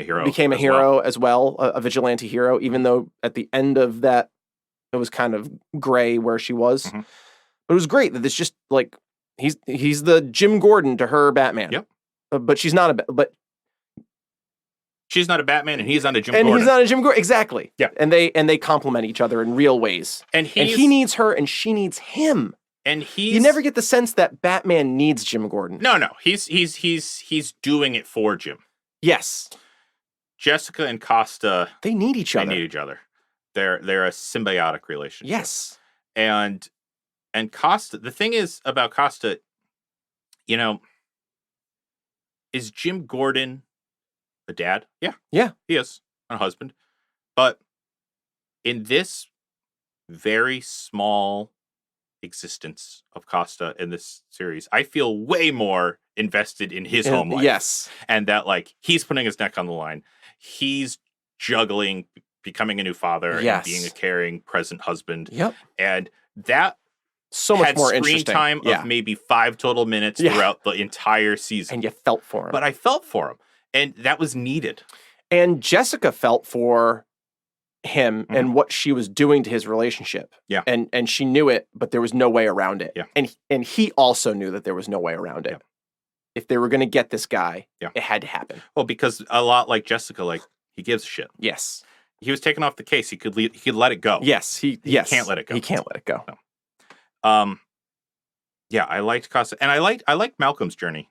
a hero. As well, a vigilante hero, even though at the end of that, it was kind of gray where she was. But it was great that it's just like, he's the Jim Gordon to her Batman. Yep. But she's not she's not a Batman, and he's not a Jim Gordon. And he's not a Jim Gordon. Exactly. Yeah. And they complement each other in real ways. And he needs her, and she needs him. And you never get the sense that Batman needs Jim Gordon. No. He's doing it for Jim. Yes. Jessica and Costa, they need each other. They're a symbiotic relationship. Yes. And Costa, the thing is about Costa, is Jim Gordon a dad? Yeah. Yeah. He is. A husband. But in this very small existence of Costa in this series, I feel way more invested in his home life. Yes. And that like he's putting his neck on the line. He's juggling becoming a new father and being a caring, present husband. Yep. And that so much more screen interesting time of maybe 5 total minutes throughout the entire season. And you felt for him. But I felt for him. And that was needed. And Jessica felt for him and what she was doing to his relationship. Yeah. And she knew it, but there was no way around it. Yeah. And he also knew that there was no way around it. Yeah. If they were going to get this guy, it had to happen. Well, because a lot like Jessica, like he gives a shit. Yes. He was taken off the case. He could let it go. Yes. He can't let it go. He can't let it go. No. Yeah, I liked Costa, and I liked Malcolm's journey.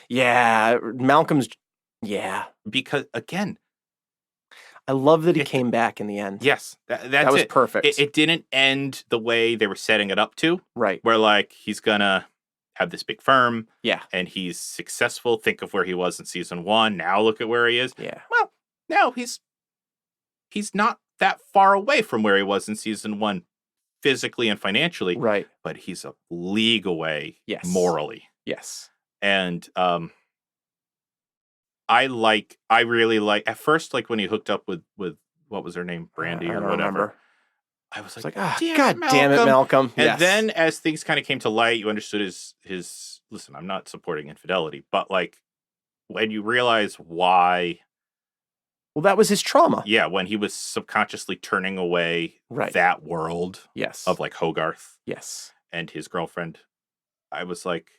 Yeah, Malcolm's. Yeah, Because again, I love that he came back in the end. yes, that's that was it. perfect. It didn't end the way they were setting it up to, Right. where like he's gonna have this big firm, Yeah. and he's successful. Think of where he was in season 1. Now look at where he is. Yeah. Well, now he's not that far away from where he was in season 1, physically and financially. Right. But he's a league away, Yes. morally. Yes. And I really like, at first, like when he hooked up with what was her name, Brandy I or don't whatever. remember. I was It's like, like, God damn it, Malcolm. And Yes. then as things kind of came to light, you understood his listen, I'm not supporting infidelity, but like when you realize why, well, that was his trauma. yeah, when he was subconsciously turning away Right. that world Yes. of like Hogarth Yes. and his girlfriend, I was like,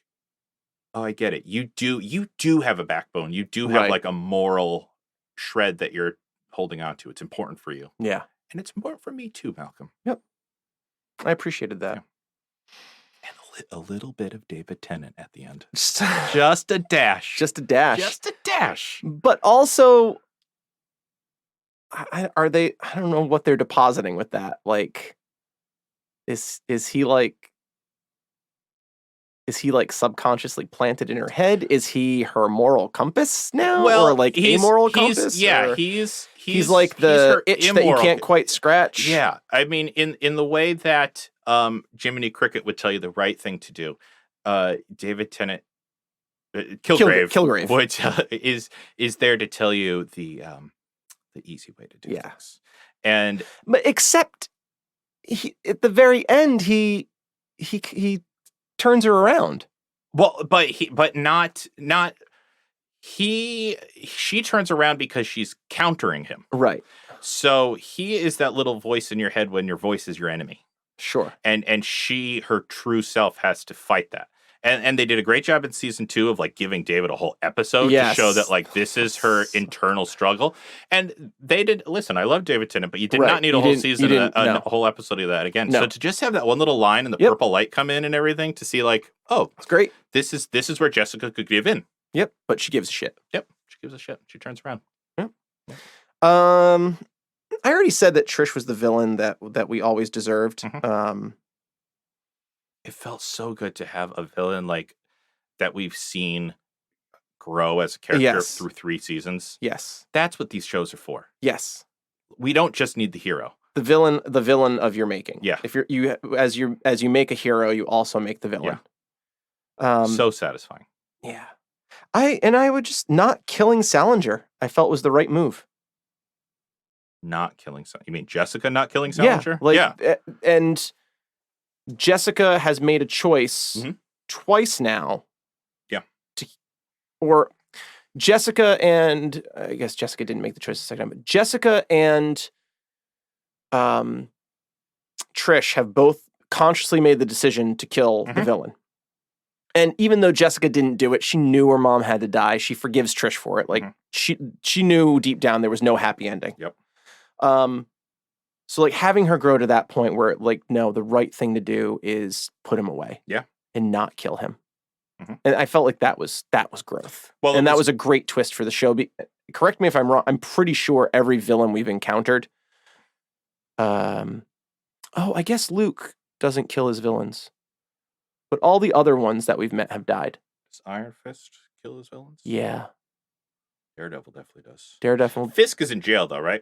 oh, I get it. You do have a backbone. You do have Right. like a moral shred that you're holding on to. It's important for you. Yeah. And it's important for me too, Malcolm. Yep. I appreciated that. Yeah. And a little bit of David Tennant at the end. Just Just a dash. a dash. Just a dash. But also, are they? I don't know what they're depositing with that. Like, is he like subconsciously planted in her head? Is he her moral compass now, or like a moral compass? Yeah, or he's like the itch that you immoral. can't quite scratch. Yeah, I mean, in the way that Jiminy Cricket would tell you the right thing to do, David Tennant, Kilgrave, which is there to tell you the easy way to do things. And but except at the very end, he turns her around. Well, she turns around because she's countering him. Right. So he is that little voice in your head when your voice is your enemy. Sure. And her true self has to fight that. And they did a great job in season 2 of like giving David a whole episode to show that like this is her internal struggle. And they did listen, I love David Tennant, but you did not need a whole season, a whole episode of that again. No. So to just have that one little line and the purple light come in and everything to see like, oh, it's great. This is where Jessica could give in. Yep. But she gives a shit. Yep. She gives a shit. She turns around. Yep. I already said that Trish was the villain that we always deserved. Mm-hmm. It felt so good to have a villain like that we've seen grow as a character through 3 seasons. Yes. That's what these shows are for. Yes. We don't just need the hero. The villain of your making. Yeah. If as you make a hero, you also make the villain. Yeah. So satisfying. Yeah. I would just not killing Salinger, I felt was the right move. Not killing you mean Jessica not killing Salinger? And Jessica has made a choice twice now. Yeah. Or Jessica and I guess Jessica didn't make the choice the second time, but Jessica and Trish have both consciously made the decision to kill the villain. And even though Jessica didn't do it, she knew her mom had to die. She forgives Trish for it. Like she knew deep down there was no happy ending. Yep. So like having her grow to that point where like, no, the right thing to do is put him away. Yeah. And not kill him. And I felt like that was growth. Well, and that was a great twist for the show. Correct me if I'm wrong. I'm pretty sure every villain we've encountered. I guess Luke doesn't kill his villains. But all the other ones that we've met have died. Does Iron Fist kill his villains? Yeah. Daredevil definitely does. Daredevil. Fisk is in jail though, right?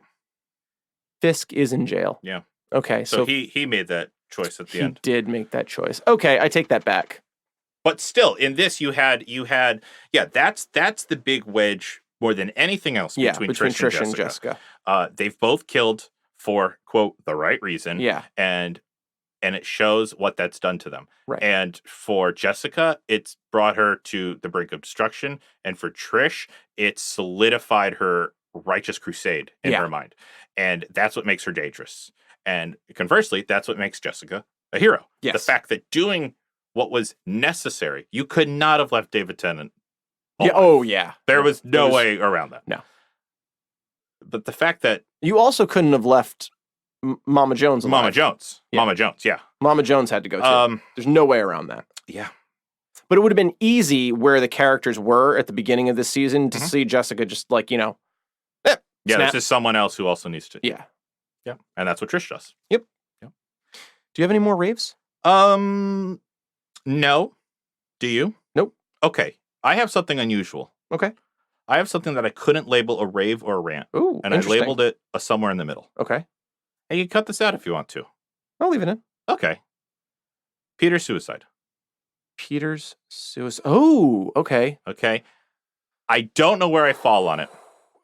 Fisk is in jail. Yeah. Okay. So he made that choice at the end. He did make that choice. Okay, I take that back. But still, in this you had that's the big wedge more than anything else between Trish and Jessica. They've both killed for quote the right reason. Yeah. And it shows what that's done to them. Right. And for Jessica, it's brought her to the brink of destruction. And for Trish, it solidified her righteous crusade in her mind. And that's what makes her dangerous. And conversely, that's what makes Jessica a hero. Yes. The fact that doing what was necessary, you could not have left David Tennant alive. Yeah. Oh, yeah. There was no way around that. No. But the fact that... You also couldn't have left Mama Jones alive. Mama Jones. Yeah. Mama Jones had to go too. There's no way around that. Yeah. But it would have been easy where the characters were at the beginning of the season to Mhm. see Jessica just like, Yeah, snap. this is someone else who also needs to. Yeah. Yeah, and that's what Trish does. Yep. Yep. Do you have any more raves? No. Do you? Nope. Okay. I have something unusual. Okay. I have something that I couldn't label a rave or a rant, Ooh, and I interesting. labeled it a somewhere in the middle. Okay. And you can cut this out if you want to. I'll leave it in. Okay. Peter's suicide. Peter's suicide. Oh, okay. Okay. I don't know where I fall on it.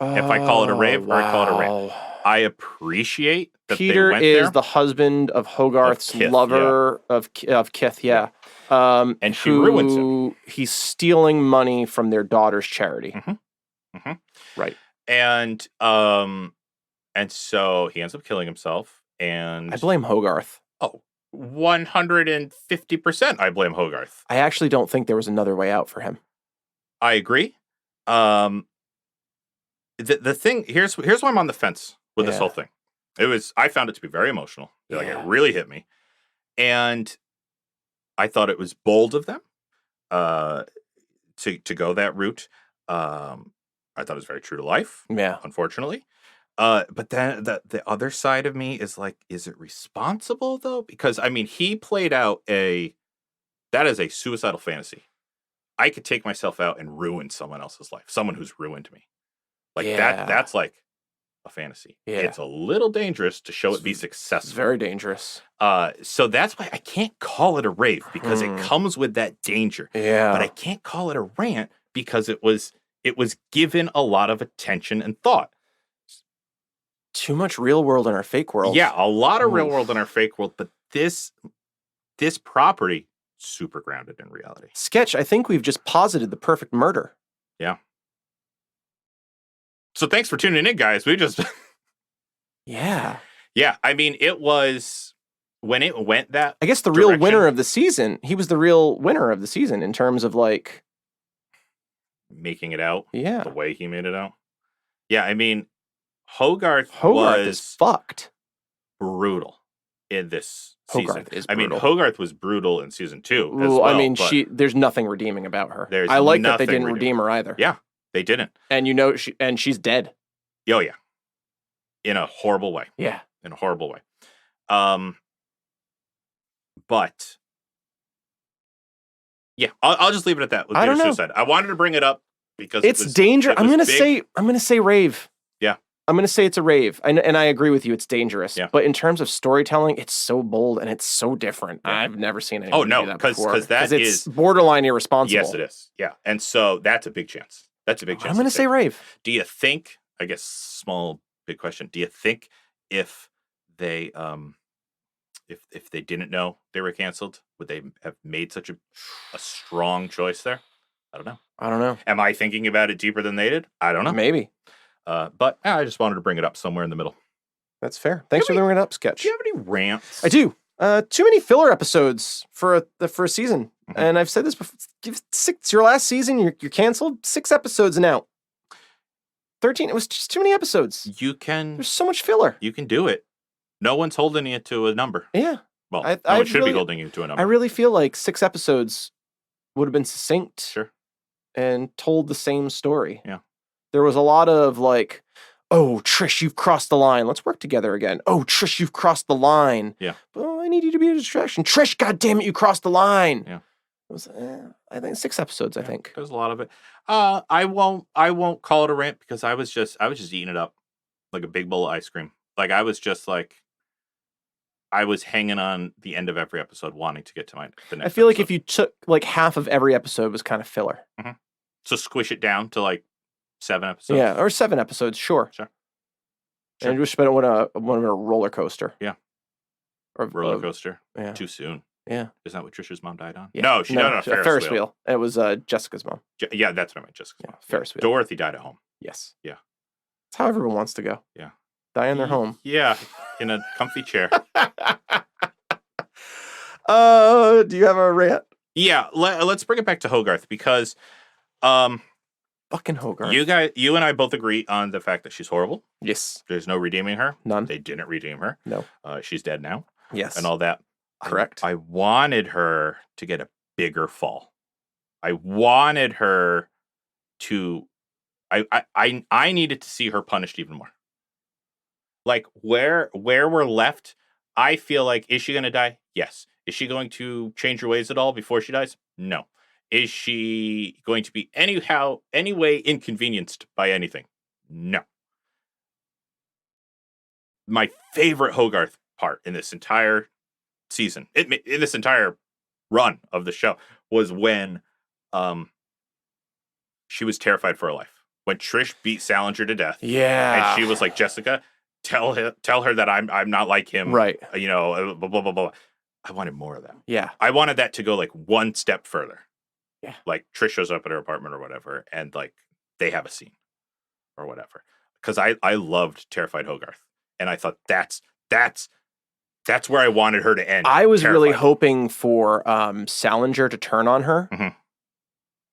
If I call it a rave or I call it a rant. wow. I appreciate that Peter they went is there. the husband of Hogarth's Kith, lover of Kith, yeah. And she ruins him. He's stealing money from their daughter's charity. Mhm. Mhm. Right. And so he ends up killing himself. And I blame Hogarth. 150% I blame Hogarth. I actually don't think there was another way out for him. I agree. The thing here's why I'm on the fence with this Yeah. whole thing. I found it to be very emotional. Like Yeah. it really hit me. And I thought it was bold of them to go that route. I thought it was very true to life, Yeah. unfortunately. But then the other side of me is like, is it responsible though? Because I mean, he played out that is a suicidal fantasy. I could take myself out and ruin someone else's life, someone who's ruined me. Like Yeah. that's like a fantasy. Yeah. It's a little dangerous to show it be It's successful. very dangerous. So that's why I can't call it a rave because it comes with that danger. Yeah. But I can't call it a rant because it was given a lot of attention and thought. Too much real world in our fake world. Yeah, a lot of real Oof. world in our fake world, but this property super grounded in reality. Sketch, I think we've just posited the perfect murder. Yeah. So thanks for tuning in, guys. We just Yeah. Yeah, I mean, it was when it went that I guess the real direction. winner of the season, he was the real winner of the season in terms of like, making it out yeah. the way he made it out. Yeah, I mean, Hogarth Hogarth was is fucked. brutal in this season. Hogarth is I mean, brutal. Hogarth was brutal in season 2 as Well, well. I mean, but there's nothing redeeming about her. There's I like that they nothing didn't redeem her either. Yeah, they didn't. And she's dead. Oh yeah, in a horrible way. Yeah. In a horrible way. But yeah, I'll just leave it at that with I don't Peter's know. suicide. I wanted to bring it up because It's it was, dangerous. it I'm was gonna big. say rave. Yeah. I'm gonna say it's a rave. And I agree with you, it's dangerous. Yeah. But in terms of storytelling, it's so bold and it's so different. Yeah. I've never seen anyone no, do that 'cause- before. 'cause that it's is- borderline irresponsible. Yes, it is. Yeah, and so that's a big chance. That's a big chance. I'm gonna to say take. rave. Do you think? I guess big question. Do you think if they if they didn't know they were canceled, would they have made such a strong choice there? I don't know. I don't know. Am I thinking about it deeper than they did? I don't know. Maybe. But I just wanted to bring it up somewhere in the middle. That's fair. Thanks for Do we- bringing it up, Sketch. Do you have any rants? I do. Too many filler episodes for a season. Mhm. And I've said this before. It's your last season. You're canceled. 6 episodes and out. 13. It was just too many episodes. You can There's so much filler. do it. No one's holding you to a number. Yeah. Well, I no one should really- be holding you to a number. I really feel like 6 episodes would have been succinct Sure. and told the same story. Yeah. There was a lot of like, oh, Trish, you've crossed the line. Let's work together again. Oh, Trish, you've crossed the line. Yeah. Oh, I need you to be a distraction. Trish, God damn it, you crossed the line. Yeah. It was, I think 6 episodes, I Yeah, think. there's a lot of it. I won't call it a rant because I was just eating it up like a big bowl of ice cream. Like I was hanging on the end of every episode, wanting to get to the next. I feel like episode. if you took like half of every episode was kind of filler. So squish it down to like 7 episodes. Yeah, or 7 episodes, sure. Sure. And just spent it on a roller coaster. Yeah. Or Roller coaster. Yeah. Too soon. Yeah. Isn't that what Trisha's mom died on? Yeah. No, she died on a Ferris wheel. It was Jessica's mom. Yeah, that's what I meant. Jessica's Yeah, mom. Ferris wheel. Dorothy died at home. Yes. Yeah. That's how everyone wants to go. Yeah. Die in their home. Yeah, in a comfy chair. Do you have a rant? Yeah, let's bring it back to Hogarth because Fucking Hogarth. you and I both agree on the fact that she's horrible. Yes. There's no redeeming her. None. They didn't redeem her. No. She's dead now Yes. and all that. Correct. I wanted her to get a bigger fall. I wanted her to. I needed to see her punished even more. Like where we're left, I feel like, is she going to die? Yes. Is she going to change her ways at all before she dies? No. Is she going to be any way inconvenienced by anything? No. My favorite Hogarth part in this entire season, in this entire run of the show, was when she was terrified for her life. When Trish beat Salinger to death. Yeah. And she was like, Jessica, tell her that I'm not like him. Right. You know, blah, blah, blah, blah. I wanted more of that. Yeah. I wanted that to go like one step further. Yeah. Like Trish shows up at her apartment or whatever, and like they have a scene or whatever. Because I loved Terrified Hogarth. And I thought that's where I wanted her to end. I was really Terrified. hoping for Salinger to turn on her. Mm-hmm.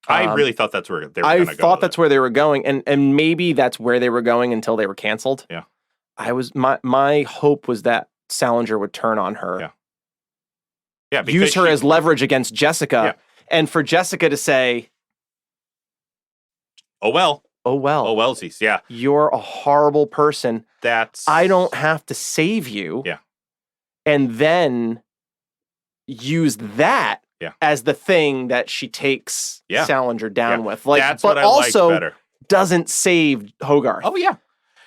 I really thought that's where they were I going to go. thought that's where they were going, and maybe that's where they were going until they were canceled. Yeah. My hope was that Salinger would turn on her. Yeah. Yeah. Use her as leverage against Jessica, and for Jessica to say, "Oh well, oh wellsies, yeah, you're a horrible person. I don't have to save you." Yeah. And then use that as the thing that she takes Salinger down with. Like, that's but what I also liked better. Doesn't save Hogarth. Oh yeah.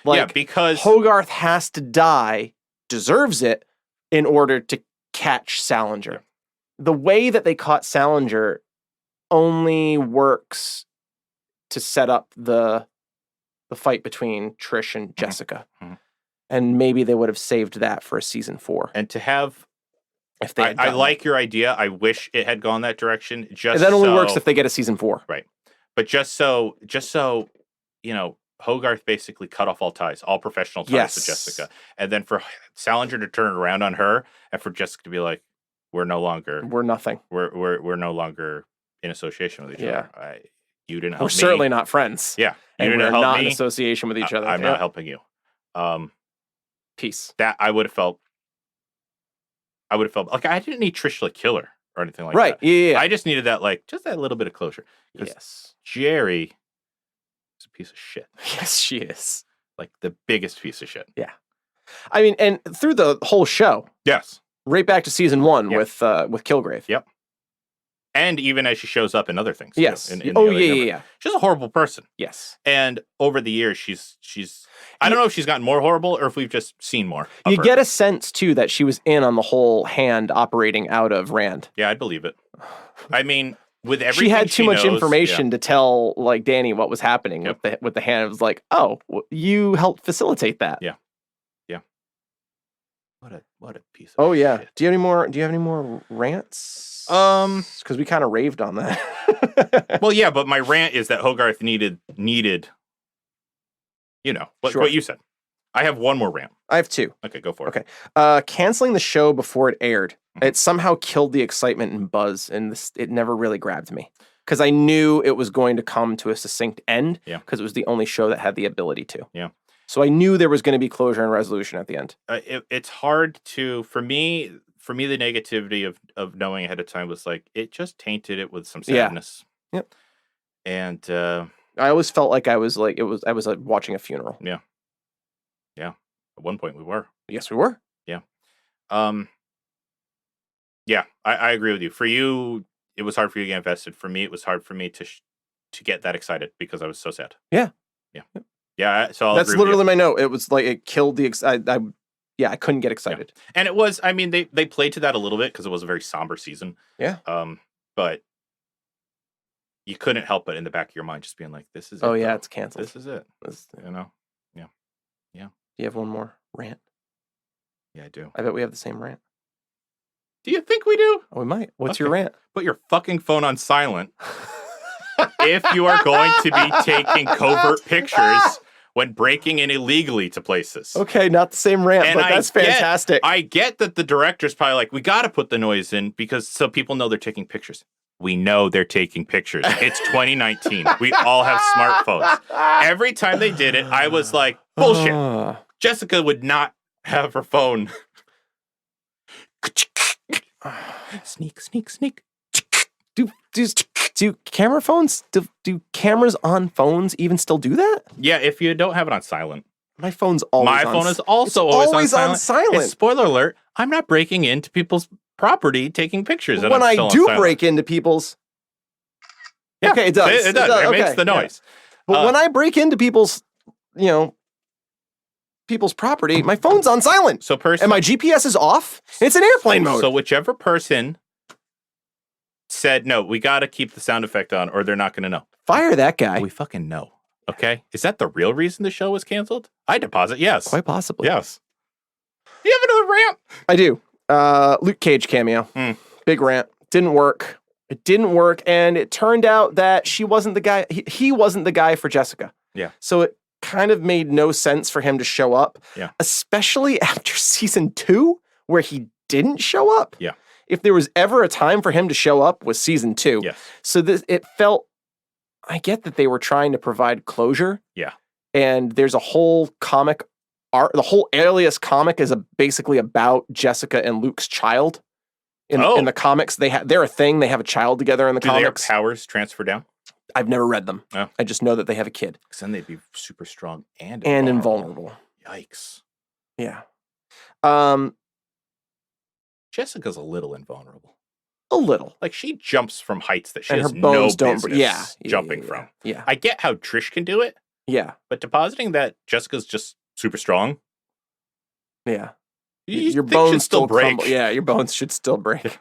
Like, because Hogarth has to die, deserves it, in order to catch Salinger. Yeah. The way that they caught Salinger only works to set up the fight between Trish and Jessica. Mm-hmm. And maybe they would have saved that for a season 4. And to have, if they, I like your idea. I wish it had gone that direction. Just that only works if they get a season 4, right? But just so you know, Hogarth basically cut off all ties, all professional ties to Jessica, and then for Salinger to turn around on her, and for Jessica to be like, we're nothing. We're no longer in association with each other. You didn't help me. We're certainly not friends. Yeah, you didn't help not me. In association with each other. I'm not helping you. Peace. That I would have felt like I didn't need Trish to like kill her or anything like that. Right. Yeah. I just needed that, like, just that little bit of closure. Yes. Jerry is a piece of shit. Yes, she is. Like the biggest piece of shit. Yeah. I mean, and through the whole show. Yes. Right back to season 1 with Kilgrave. Yep. And even as she shows up in other things. Yes. In yeah. She's a horrible person. Yes. And over the years, she's. I don't know if she's gotten more horrible or if we've just seen more. You get a sense too that she was in on the whole hand operating out of Rand. Yeah, I'd believe it. I mean, with everything she had too much knows, information to tell like Danny what was happening with the hand. It was like, oh, you helped facilitate that. Yeah. Yeah. What a piece of shit. Do you have any more rants? Because we kind of raved on that. Well, yeah, but my rant is that Hogarth needed, you know, what you said. I have one more rant. I have 2. Okay, go for it. Okay. Canceling the show before it aired, it somehow killed the excitement and buzz, and it never really grabbed me. Because I knew it was going to come to a succinct end, because it was the only show that had the ability to. Yeah. So I knew there was going to be closure and resolution at the end. It's hard to, for me, the negativity of knowing ahead of time was like, it just tainted it with some sadness. Yeah. Yep. And I always felt like I was watching a funeral. Yeah. Yeah. At one point we were. Yes, we were. Yeah. Yeah, I agree with you. For you, it was hard for you to get invested. For me, it was hard for me to get that excited because I was so sad. Yeah. Yeah. Yeah. So that's literally my note. It was like it killed the I couldn't get excited. Yeah. And it was, I mean, they played to that a little bit because it was a very somber season. Yeah. But you couldn't help but in the back of your mind just being like, this is it. Oh, yeah, it's canceled. This is it. You know? Yeah. Yeah. Do you have one more rant? Yeah, I do. I bet we have the same rant. Do you think we do? Oh, we might. What's your rant? Put your fucking phone on silent. If you are going to be taking covert pictures when breaking in illegally to places. Okay, not the same rant, but that's fantastic. I get that the director's probably like, we got to put the noise in because so people know they're taking pictures. We know they're taking pictures. It's 2019. We all have smartphones. Every time they did it, I was like, bullshit. Jessica would not have her phone. Sneak. Do Do camera phones, do cameras on phones even still do that? Yeah, if you don't have it on silent. My phone's always My on phone s- is also it's always on silent. And silent. spoiler alert, I'm not breaking into people's property taking pictures. And When I'm I still on do silent. break into people's... Yeah, okay, it does. It does. It makes okay, the noise. But when I break into people's, people's property, my phone's on silent. So And my GPS is off. It's in airplane mode. So whichever person said, no, we got to keep the sound effect on or they're not going to know. Fire that guy. We fucking know. Okay? Is that the real reason the show was canceled? I deposit yes. Quite possibly. Yes. You have another rant? I do. Luke Cage cameo. Big rant. Didn't work. It didn't work. And it turned out that she wasn't the guy. He wasn't the guy for Jessica. Yeah. So it kind of made no sense for him to show up. Yeah. Especially after season 2, where he didn't show up. Yeah. If there was ever a time for him to show up, was season 2. Yes. So it felt, I get that they were trying to provide closure. Yeah. And there's a whole comic art. The whole Alias comic is basically about Jessica and Luke's child. In the comics, they're a thing. They have a child together in the comics. Do their powers transfer down? I've never read them. Oh. I just know that they have a kid. Because then they'd be super strong and invulnerable. Yikes. Yeah. Jessica's a little invulnerable. A little. Like, she jumps from heights that she And has her bones no don't. business jumping from. Yeah. I get how Trish can do it, Yeah. but depositing that Jessica's just super strong. Yeah. You Your think bones should still break. crumble. Yeah, your bones should still break.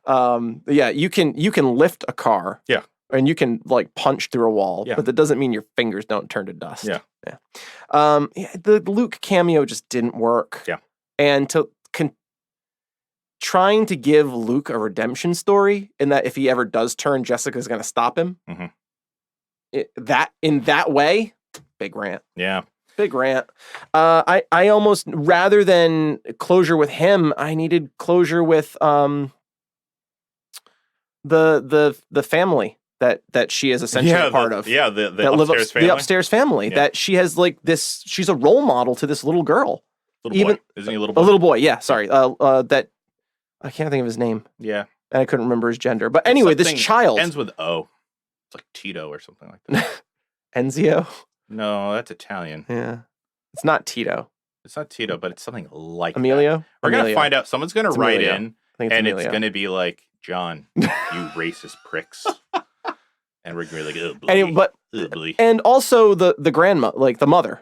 Yeah, you can lift a car. Yeah. And you can like punch through a wall, Yeah. but that doesn't mean your fingers don't turn to dust. Yeah. Yeah. The Luke cameo just didn't work. Yeah. And trying to give Luke a redemption story in that if he ever does turn, Jessica's going to stop him. Mhm. In that way, big rant. Yeah. Big rant. I almost, rather than closure with him, I needed closure with the family that she is essentially a part of. Yeah, the that upstairs family. The upstairs family. Yeah. That she has like this. She's a role model to this little girl. Little boy. Isn't he a little boy? A little boy. Yeah. Sorry. That I can't think of his name. Yeah. And I couldn't remember his gender. But anyway, this child ends with O. It's like Tito or something like that. Enzio. No, that's Italian. Yeah. It's not Tito. It's not Tito, but it's something like Emilio. that. We're going to find out. Someone's going to write Emilio. in, I think and Emilio. it's going to be like, John, you racist pricks. And we're going to be like, oh, boy. And also the grandma, like the mother.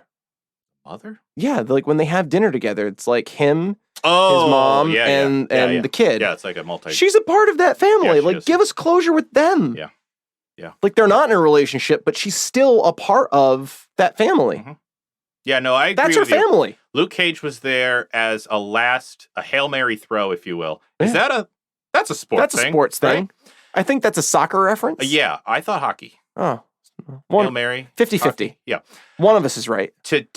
Mother? Yeah, like when they have dinner together, it's like him, Oh, his mom, yeah, and the kid. Yeah, it's like a multi. She's a part of that family. Yeah, she like, is. give us closure with them. Yeah. Yeah. Like, they're not in a relationship, but she's still a part of that family. Mhm. Yeah, no, I agree That's her with you. family. Luke Cage was there as a Hail Mary throw, if you will. Is Yeah. that's a sports That's thing? a sports right? thing. I think that's a soccer reference. Yeah, I thought hockey. Oh. Hail Mary. 50-50. Hockey. Yeah. One of us is right. To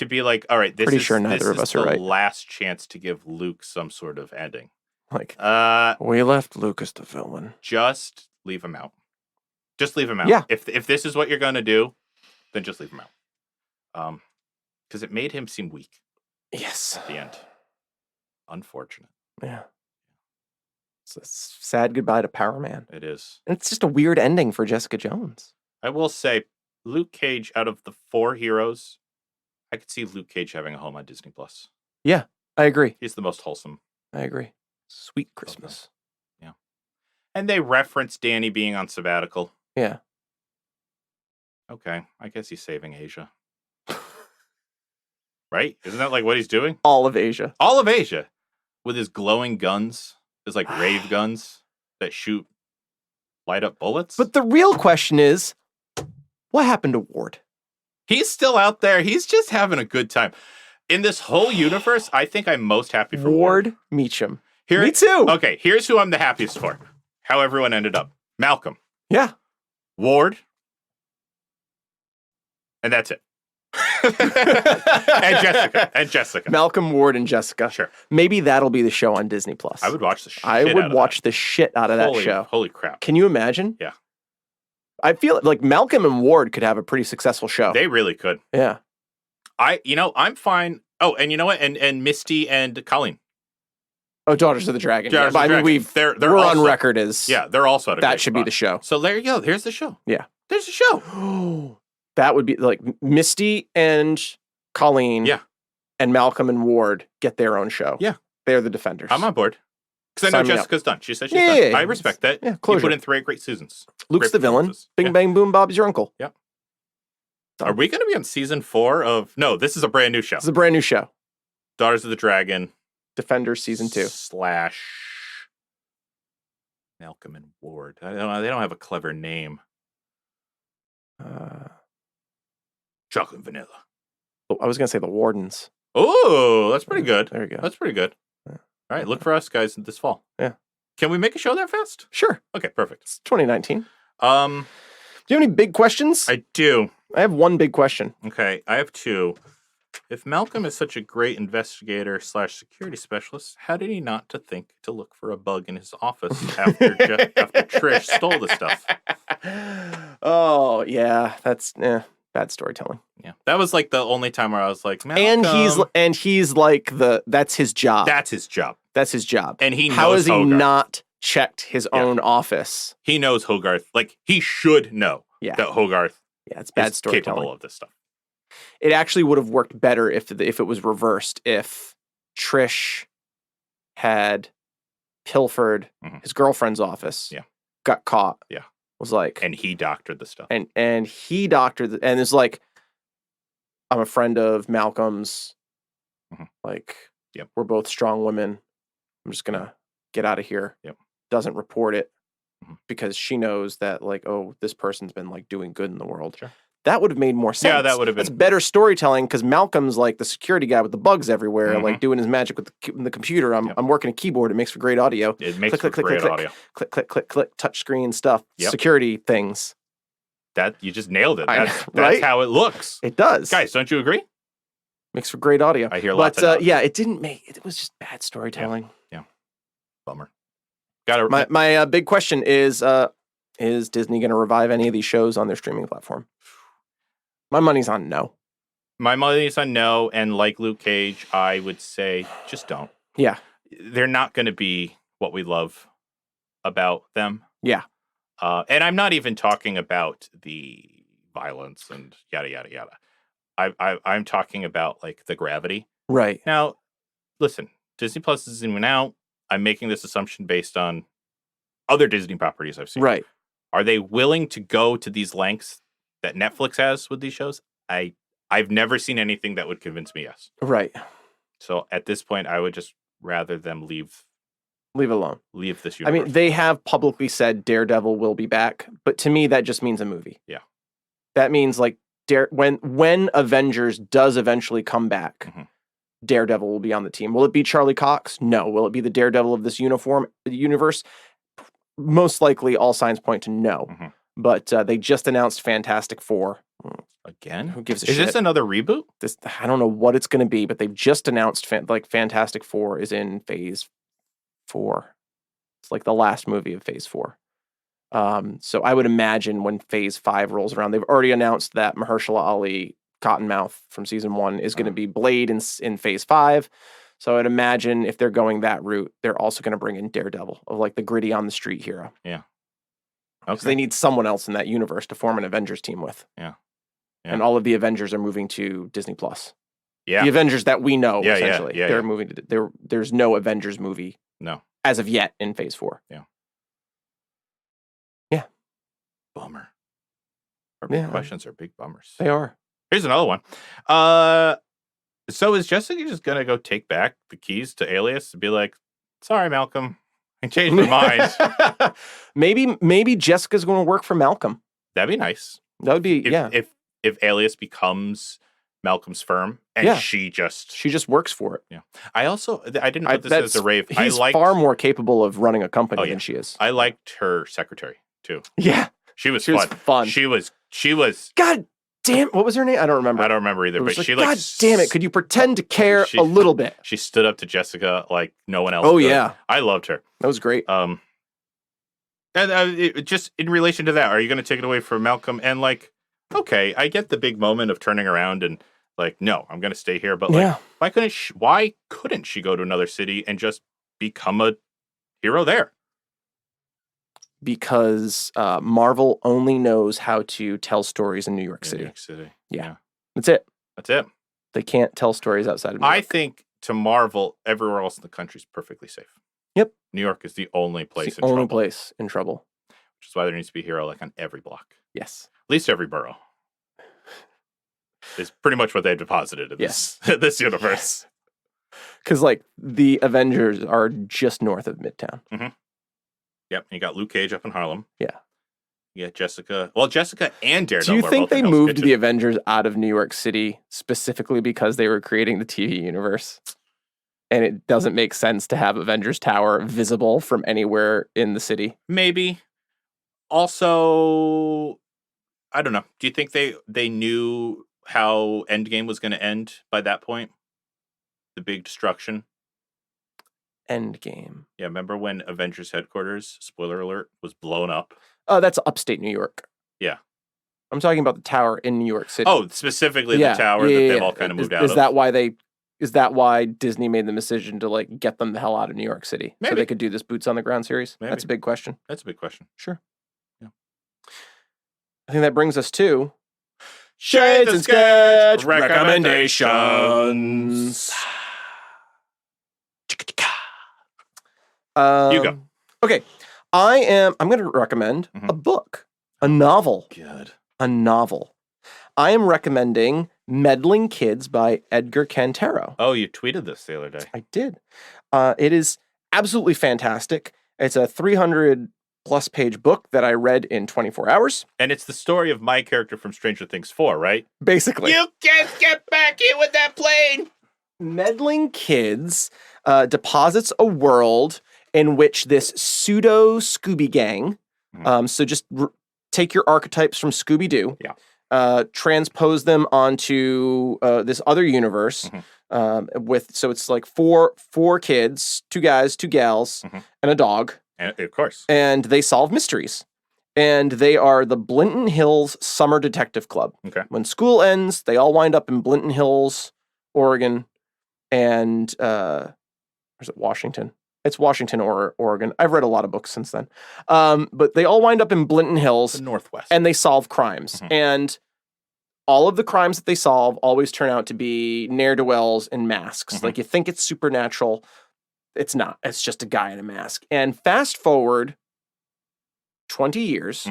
be like, all right, this Pretty is sure neither of us are the right. last chance to give Luke some sort of ending. Like, Uh, we left Luke as the villain. just leave him out. Just leave him out. Yeah. If this is what you're going to do, then just leave him out. Because it made him seem weak Yes. at the end. Unfortunate. Yeah. It's a sad goodbye to Power Man. It is. And it's just a weird ending for Jessica Jones. I will say, Luke Cage, out of the 4 heroes, I could see Luke Cage having a home on Disney Plus. Yeah, I agree. He's the most wholesome. I agree. Sweet Christmas. Yeah. And they reference Danny being on sabbatical. Yeah. Okay, I guess he's saving Asia. Right? Isn't that like what he's doing? All of Asia. All of Asia. With his glowing guns. His like rave guns that light up bullets. But the real question is, what happened to Ward? He's still out there. He's just having a good time. In this whole universe, I think I'm most happy for Ward. Ward Meacham. Here, Me too. Okay, here's who I'm the happiest for. How everyone ended up. Malcolm. Yeah. Ward. And that's it. and Jessica. Malcolm, Ward, and Jessica. Sure. Maybe that'll be the show on Disney Plus. I would watch the shit I out would of watch that. the shit out of that show. Holy crap. Can you imagine? Yeah. I feel like Malcolm and Ward could have a pretty successful show. They really could. Yeah. I'm fine. Oh, and you know what? And Misty and Colleen. Oh, Daughters of the Dragon. Daughters yeah, of the but I mean, Dragon. They're we're also, on record as they're also at a that great should be spot. the show. So there you go. Here's the show. Yeah. There's the show. That would be like Misty and Colleen and Malcolm and Ward get their own show. Yeah. They're the Defenders. I'm on board. Because I know Jessica's done. She said she's done. Yeah. I respect that. Yeah, You closure. put in 3 great seasons. Luke's Great the villain. performances. Bing, bang, boom, Bob's your uncle. Yep. Are we going to be on season 4 of... No, this is a brand new show. It's a brand new show. Daughters of the Dragon. Defenders season 2. / Malcolm and Ward. They don't have a clever name. Chocolate and vanilla. I was going to say the Wardens. Oh, that's pretty good. There you go. That's pretty good. All right, look for us, guys, this fall. Yeah. Can we make a show that fast? Sure. Okay, perfect. It's 2019. Do Um, you have any big questions? I do. I have one big question. Okay, I have 2. If Malcolm is such a great investigator / security specialist, how did he not to think to look for a bug in his office after Trish stole the stuff? Oh, yeah. That's bad storytelling. Yeah, that was like the only time where I was like, Malcolm. And he's like that's his job. That's his job. That's his job. And he knows How has he Hogarth. not checked his own office? He knows Hogarth. Like, he should know Yeah. that Hogarth Yeah, it's bad is storytelling. capable of this stuff. It actually would have worked better if it was reversed. If Trish had pilfered his girlfriend's office, got caught, was like, And he doctored the stuff. and he doctored and is like, I'm a friend of Malcolm's. Like, we're both strong women. I'm just gonna get out of here. Doesn't report it because she knows that, like, oh, this person's been like doing good in the world. Sure. That would have made more sense. Yeah, that would have been. That's better storytelling because Malcolm's like the security guy with the bugs everywhere, like doing his magic with the computer. I'm working a keyboard. It makes for great audio. It makes for click, great click, audio. Click, click, click, click, touch screen stuff, security things. That you just nailed it. That's right? how it looks. It does. Guys, don't you agree? Makes for great audio. I hear lots of But it didn't make it. Was just bad storytelling. Yeah. Bummer. Got My big question is Disney going to revive any of these shows on their streaming platform? My money's on no. My money's on no, and like Luke Cage, I would say just don't. Yeah. They're not going to be what we love about them. Yeah. And I'm not even talking about the violence and yada, yada, yada. I'm talking about, like, the gravity. Right. Now, listen, Disney Plus is in and out. I'm making this assumption based on other Disney properties I've seen. Right. Are they willing to go to these lengths that Netflix has with these shows? I've never seen anything that would convince me yes. Right. So at this point, I would just rather them leave alone. Leave this universe. I mean, they have publicly said Daredevil will be back, but to me, that just means a movie. Yeah. That means, like, when Avengers does eventually come back, Daredevil will be on the team. Will it be Charlie Cox? No. Will it be the Daredevil of this universe? Most likely, all signs point to no. But they just announced Fantastic Four. Again? Who gives a shit? Is this another reboot? I don't know what it's going to be, but they've just announced Fantastic Four is in Phase 4. It's like the last movie of Phase 4. So I would imagine when Phase 5 rolls around, they've already announced that Mahershala Ali, Cottonmouth from season 1, is going to be Blade in Phase 5. So I'd imagine if they're going that route, they're also going to bring in Daredevil, of like the gritty on the street hero. Yeah. Okay. So they need someone else in that universe to form an Avengers team with. Yeah. And all of the Avengers are moving to Disney Plus. Yeah. The Avengers that we know, essentially. Yeah, they're moving to there's no Avengers movie. No. As of yet in Phase 4. Yeah. Yeah. Bummer. Our big questions are big bummers. They are. Here's another one. So is Jessica just gonna go take back the keys to Alias and be like, sorry, Malcolm, I changed my mind. Maybe Jessica's going to work for Malcolm. That'd be nice. That would be if Alias becomes Malcolm's firm and she just works for it. Yeah. I didn't put this as a rave. He's far more capable of running a company than she is. I liked her secretary too. Yeah. She was fun. She was God damn, what was her name? I don't remember. I don't remember either, but she God damn it, could you pretend to care a little bit? She stood up to Jessica like no one else. Oh did. yeah. I loved her. That was great. Just in relation to that, are you going to take it away from Malcolm? And like, okay, I get the big moment of turning around and like, no, I'm going to stay here. But like, why couldn't she go to another city and just become a hero there. Because Marvel only knows how to tell stories in New York City. New York City. Yeah. That's it. That's it. They can't tell stories outside of New York. I think to Marvel, everywhere else in the country is perfectly safe. Yep. New York is the only place It's the only place in trouble. Which is why there needs to be a hero like on every block. Yes. At least every borough. Is pretty much what they've deposited in this universe. Because, like, the Avengers are just north of Midtown. Mm-hmm. Yep. You got Luke Cage up in Harlem. Yeah. Yeah, Jessica. Well, Jessica and Daredevil. Do you think they moved the Avengers out of New York City specifically because they were creating the TV universe? And it doesn't make sense to have Avengers Tower visible from anywhere in the city? Maybe. Also, I don't know. Do you think they knew how Endgame was going to end by that point? The big destruction? Endgame. Yeah, remember when Avengers headquarters, spoiler alert, was blown up? Oh, that's upstate New York. Yeah. I'm talking about the tower in New York City. Oh, specifically the tower that they've all kind of moved out of. Is that why Disney made the decision to, like, get them the hell out of New York City? Maybe. So they could do this Boots on the Ground series? Maybe. That's a big question. That's a big question. Sure. Yeah. I think that brings us to Shades and Sketch recommendations. You go. Okay. I'm going to recommend a book, a novel. Good. A novel. I am recommending Meddling Kids by Edgar Cantero. Oh, you tweeted this the other day. I did. It is absolutely fantastic. It's a 300+ page book that I read in 24 hours. And it's the story of my character from Stranger Things 4, right? Basically. You can't get back in with that plane! Meddling Kids deposits a world in which this pseudo Scooby gang, so just take your archetypes from Scooby-Doo, transpose them onto this other universe, so it's like four kids, 2 guys, 2 gals, and a dog. And, of course. And they solve mysteries. And they are the Blinton Hills Summer Detective Club. Okay. When school ends, they all wind up in Blinton Hills, Oregon, and or is it Washington? It's Washington or Oregon. I've read a lot of books since then. But they all wind up in Blinton Hills. The Northwest. And they solve crimes. And all of the crimes that they solve always turn out to be ne'er-do-wells in masks. Like, you think it's supernatural. It's not. It's just a guy in a mask. And fast forward 20 years.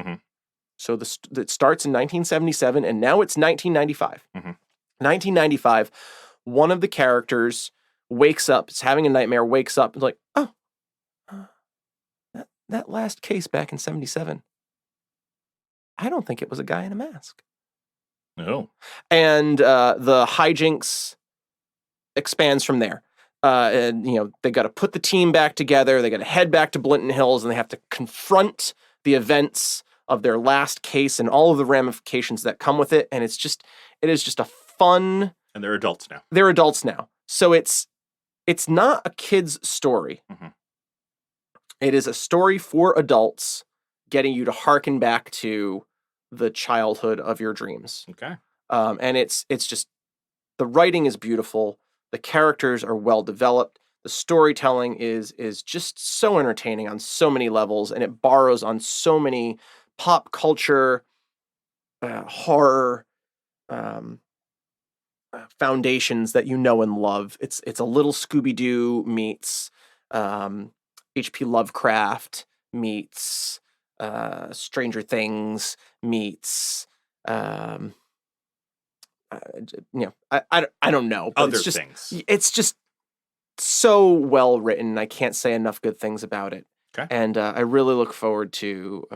So it starts in 1977, and now it's 1995. 1995, one of the characters wakes up, is having a nightmare, wakes up, and like, oh, that last case back in 77, I don't think it was a guy in a mask. No. And the hijinks expands from there. And, they got to put the team back together. They got to head back to Blinton Hills, and they have to confront the events of their last case and all of the ramifications that come with it. And it is just a fun. And they're adults now. They're adults now. So it's not a kid's story. It is a story for adults, getting you to hearken back to the childhood of your dreams. Okay. And it's just, the writing is beautiful. The characters are well developed. The storytelling is just so entertaining on so many levels, and it borrows on so many pop culture, horror foundations that you know and love. It's a little Scooby-Doo meets H.P. Lovecraft meets Stranger Things meets I don't know. But Other it's just, things. It's just so well written. I can't say enough good things about it. Okay. And I really look forward to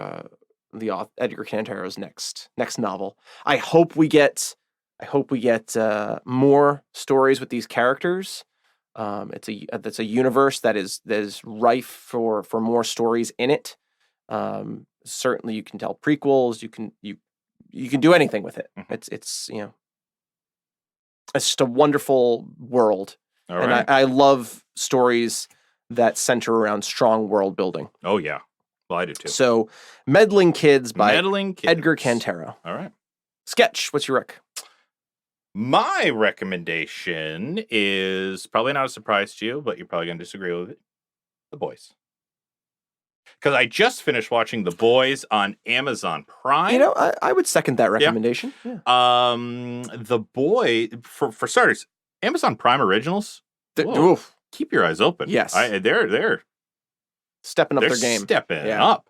Edgar Cantero's next novel. I hope we get more stories with these characters. It's a universe that is rife for more stories in it. Certainly, you can tell prequels. You can do anything with it. It's just a wonderful world. All and right. I love stories that center around strong world building. Oh, yeah. Well, I do too. So, Meddling Kids by Kids. Edgar Cantero. All right. Sketch, what's your rec? My recommendation is probably not a surprise to you, but you're probably going to disagree with it. The Boys. Because I just finished watching The Boys on Amazon Prime. You know, I would second that recommendation. Yeah. The Boy, for starters, Amazon Prime originals. Oof. Keep your eyes open. Yes. They're stepping up their game. Stepping up.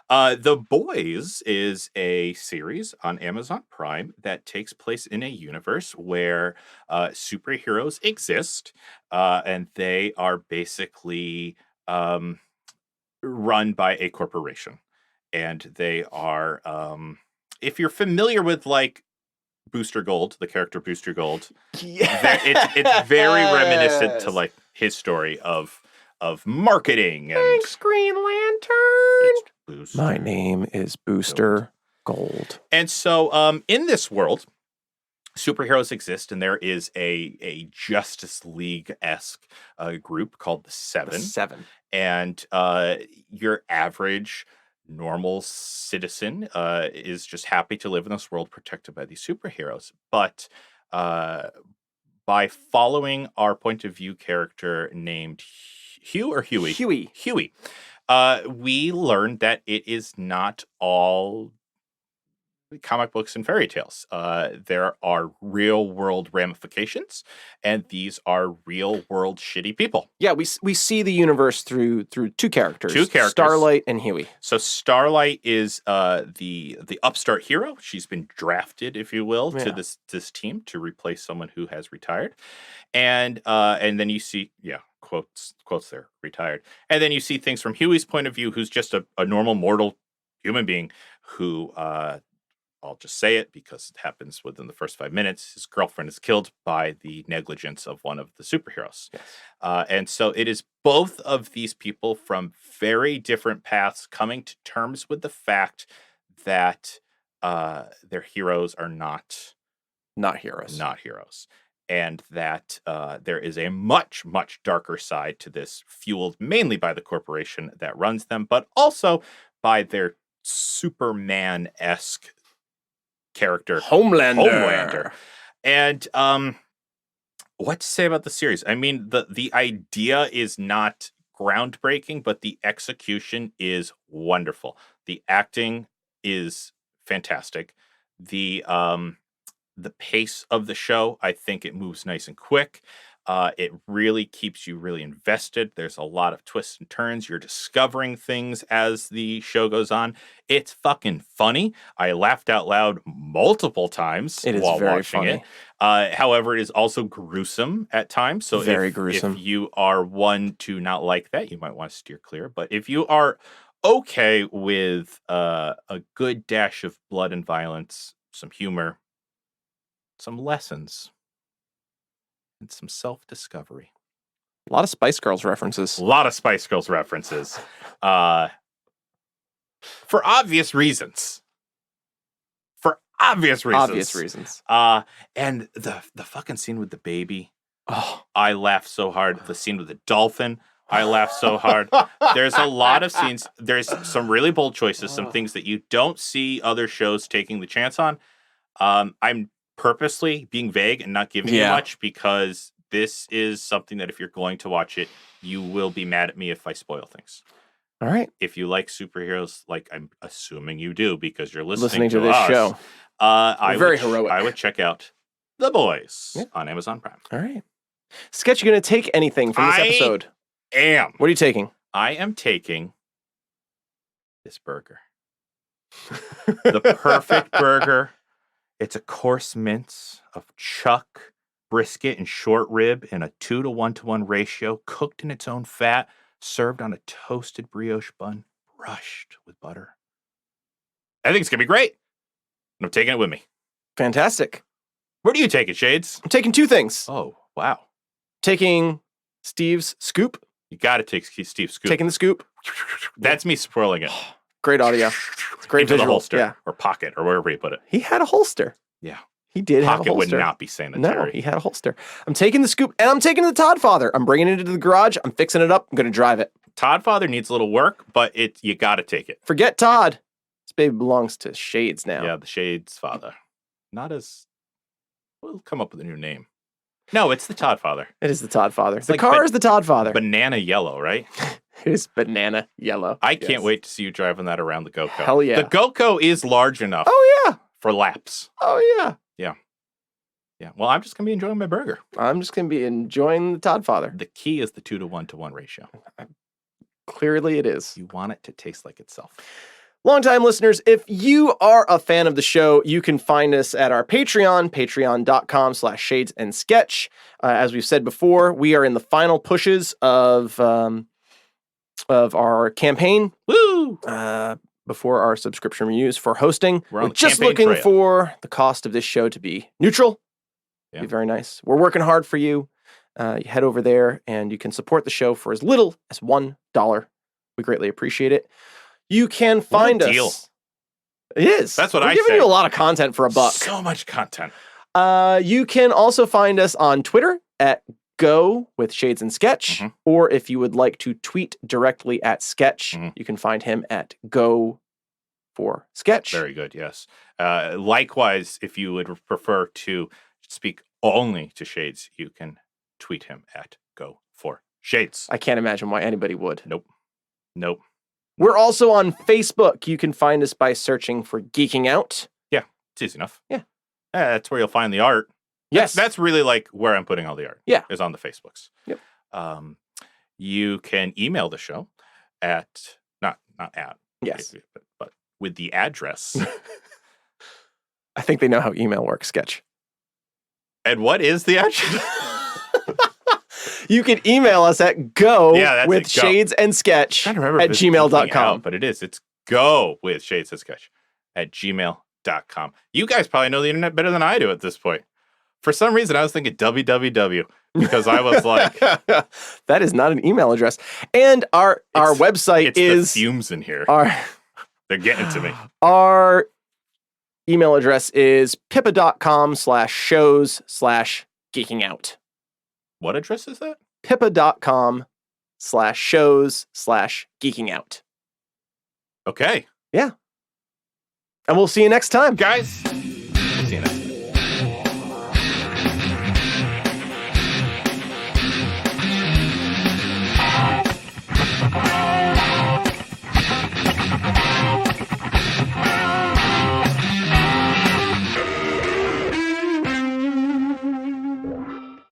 The Boys is a series on Amazon Prime that takes place in a universe where superheroes exist, and they are basically run by a corporation. And they are, if you're familiar with like Booster Gold, the character Booster Gold, it's very reminiscent to like his story of marketing. And thanks, Green Lantern. Booster My name is Booster Gold. And so in this world, superheroes exist, and there is a Justice League-esque group called the Seven. The Seven. And your average normal citizen is just happy to live in this world protected by these superheroes. But by following our point of view character named Hugh or Huey? Huey. We learned that it is not all comic books and fairy tales. There are real world ramifications, and these are real world shitty people. Yeah, we see the universe through two characters. Starlight and Huey. So Starlight is the upstart hero. She's been drafted, if you will, to this team to replace someone who has retired. And then you see, quotes there, retired. And then you see things from Huey's point of view, who's just a normal mortal human being who I'll just say it because it happens within the first 5 minutes. His girlfriend is killed by the negligence of one of the superheroes. Yes. And so it is both of these people from very different paths coming to terms with the fact that their heroes are not heroes. Not heroes. And that there is a much, much darker side to this, fueled mainly by the corporation that runs them, but also by their Superman-esque character, Homelander. And what to say about the series? I mean, the idea is not groundbreaking, but the execution is wonderful. The acting is fantastic. The pace of the show, I think it moves nice and quick. It really keeps you really invested. There's a lot of twists and turns. You're discovering things as the show goes on. It's fucking funny. I laughed out loud multiple times while watching it. However, it is also gruesome at times. So very gruesome. If you are one to not like that, you might want to steer clear. But if you are okay with a good dash of blood and violence, some humor, some lessons, and some self-discovery. A lot of Spice Girls references. For obvious reasons. And the fucking scene with the baby. Oh, I laughed so hard. The scene with the dolphin. I laughed so hard. There's a lot of scenes. There's some really bold choices, some things that you don't see other shows taking the chance on. I'm purposely being vague and not giving you much because this is something that if you're going to watch it, you will be mad at me if I spoil things. All right. If you like superheroes, like I'm assuming you do because you're listening to this show, very heroic. I would check out The Boys on Amazon Prime. All right. Sketch, you going to take anything from this episode? What are you taking? I am taking this burger. The perfect burger. It's a coarse mince of chuck, brisket, and short rib in a 2-to-1-to-1 ratio, cooked in its own fat, served on a toasted brioche bun, brushed with butter. I think it's going to be great. And I'm taking it with me. Fantastic. Where do you take it, Shades? I'm taking two things. Oh, wow. Taking Steve's scoop. You got to take Steve's scoop. Taking the scoop. That's me swirling it. Great audio. It's great into visual. The holster or pocket or wherever you put it. He had a holster. Yeah. He did have a holster. Pocket would not be sanitary. No, he had a holster. I'm taking the scoop and I'm taking the Toddfather. I'm bringing it into the garage. I'm fixing it up. I'm going to drive it. Toddfather needs a little work, but you got to take it. Forget Todd. This baby belongs to Shades now. Yeah, the Shades father. We'll come up with a new name. No, it's the Toddfather. It is the Toddfather. The car is the Toddfather. Banana yellow, right? It is banana yellow. I can't wait to see you driving that around the GoCo. Hell yeah. The GoCo is large enough for laps. Oh, yeah. Yeah. Well, I'm just going to be enjoying my burger. I'm just going to be enjoying the Todd Father. The key is the 2-to-1-to-1 ratio. Clearly it is. You want it to taste like itself. Longtime listeners, if you are a fan of the show, you can find us at our Patreon, patreon.com/shadesansketch. As we've said before, we are in the final pushes of our campaign. Woo! Before our subscription renews for hosting. We're just looking trail. for the cost of this show to be neutral. Yeah. Be very nice. We're working hard for you. You head over there and you can support the show for as little as $1. We greatly appreciate it. You can find What a deal. us. It is. That's what We're I giving say. you a lot of content for $1. So much content. You can also find us on Twitter at Go with Shades and Sketch, or if you would like to tweet directly at Sketch, you can find him at Go for Sketch. Very good, yes. Likewise, if you would prefer to speak only to Shades, you can tweet him at Go for Shades. I can't imagine why anybody would. Nope. We're also on Facebook. You can find us by searching for Geeking Out. Yeah, it's easy enough. Yeah. That's where you'll find the art. Yes. That's really like where I'm putting all the art. Yeah. Is on the Facebooks. Yep. You can email the show at, not at. Yes. But with the address. I think they know how email works, Sketch. And what is the address? You can email us at go with shades and sketch at gmail.com. But it is. It's go with shades and sketch at gmail.com. You guys probably know the internet better than I do at this point. For some reason, I was thinking www because I was like, that is not an email address. And our website is the fumes in here. They're getting to me. Our email address is pippa.com/shows/geekingout. What address is that? pippa.com/shows/geekingout. Okay. Yeah. And we'll see you next time. Guys.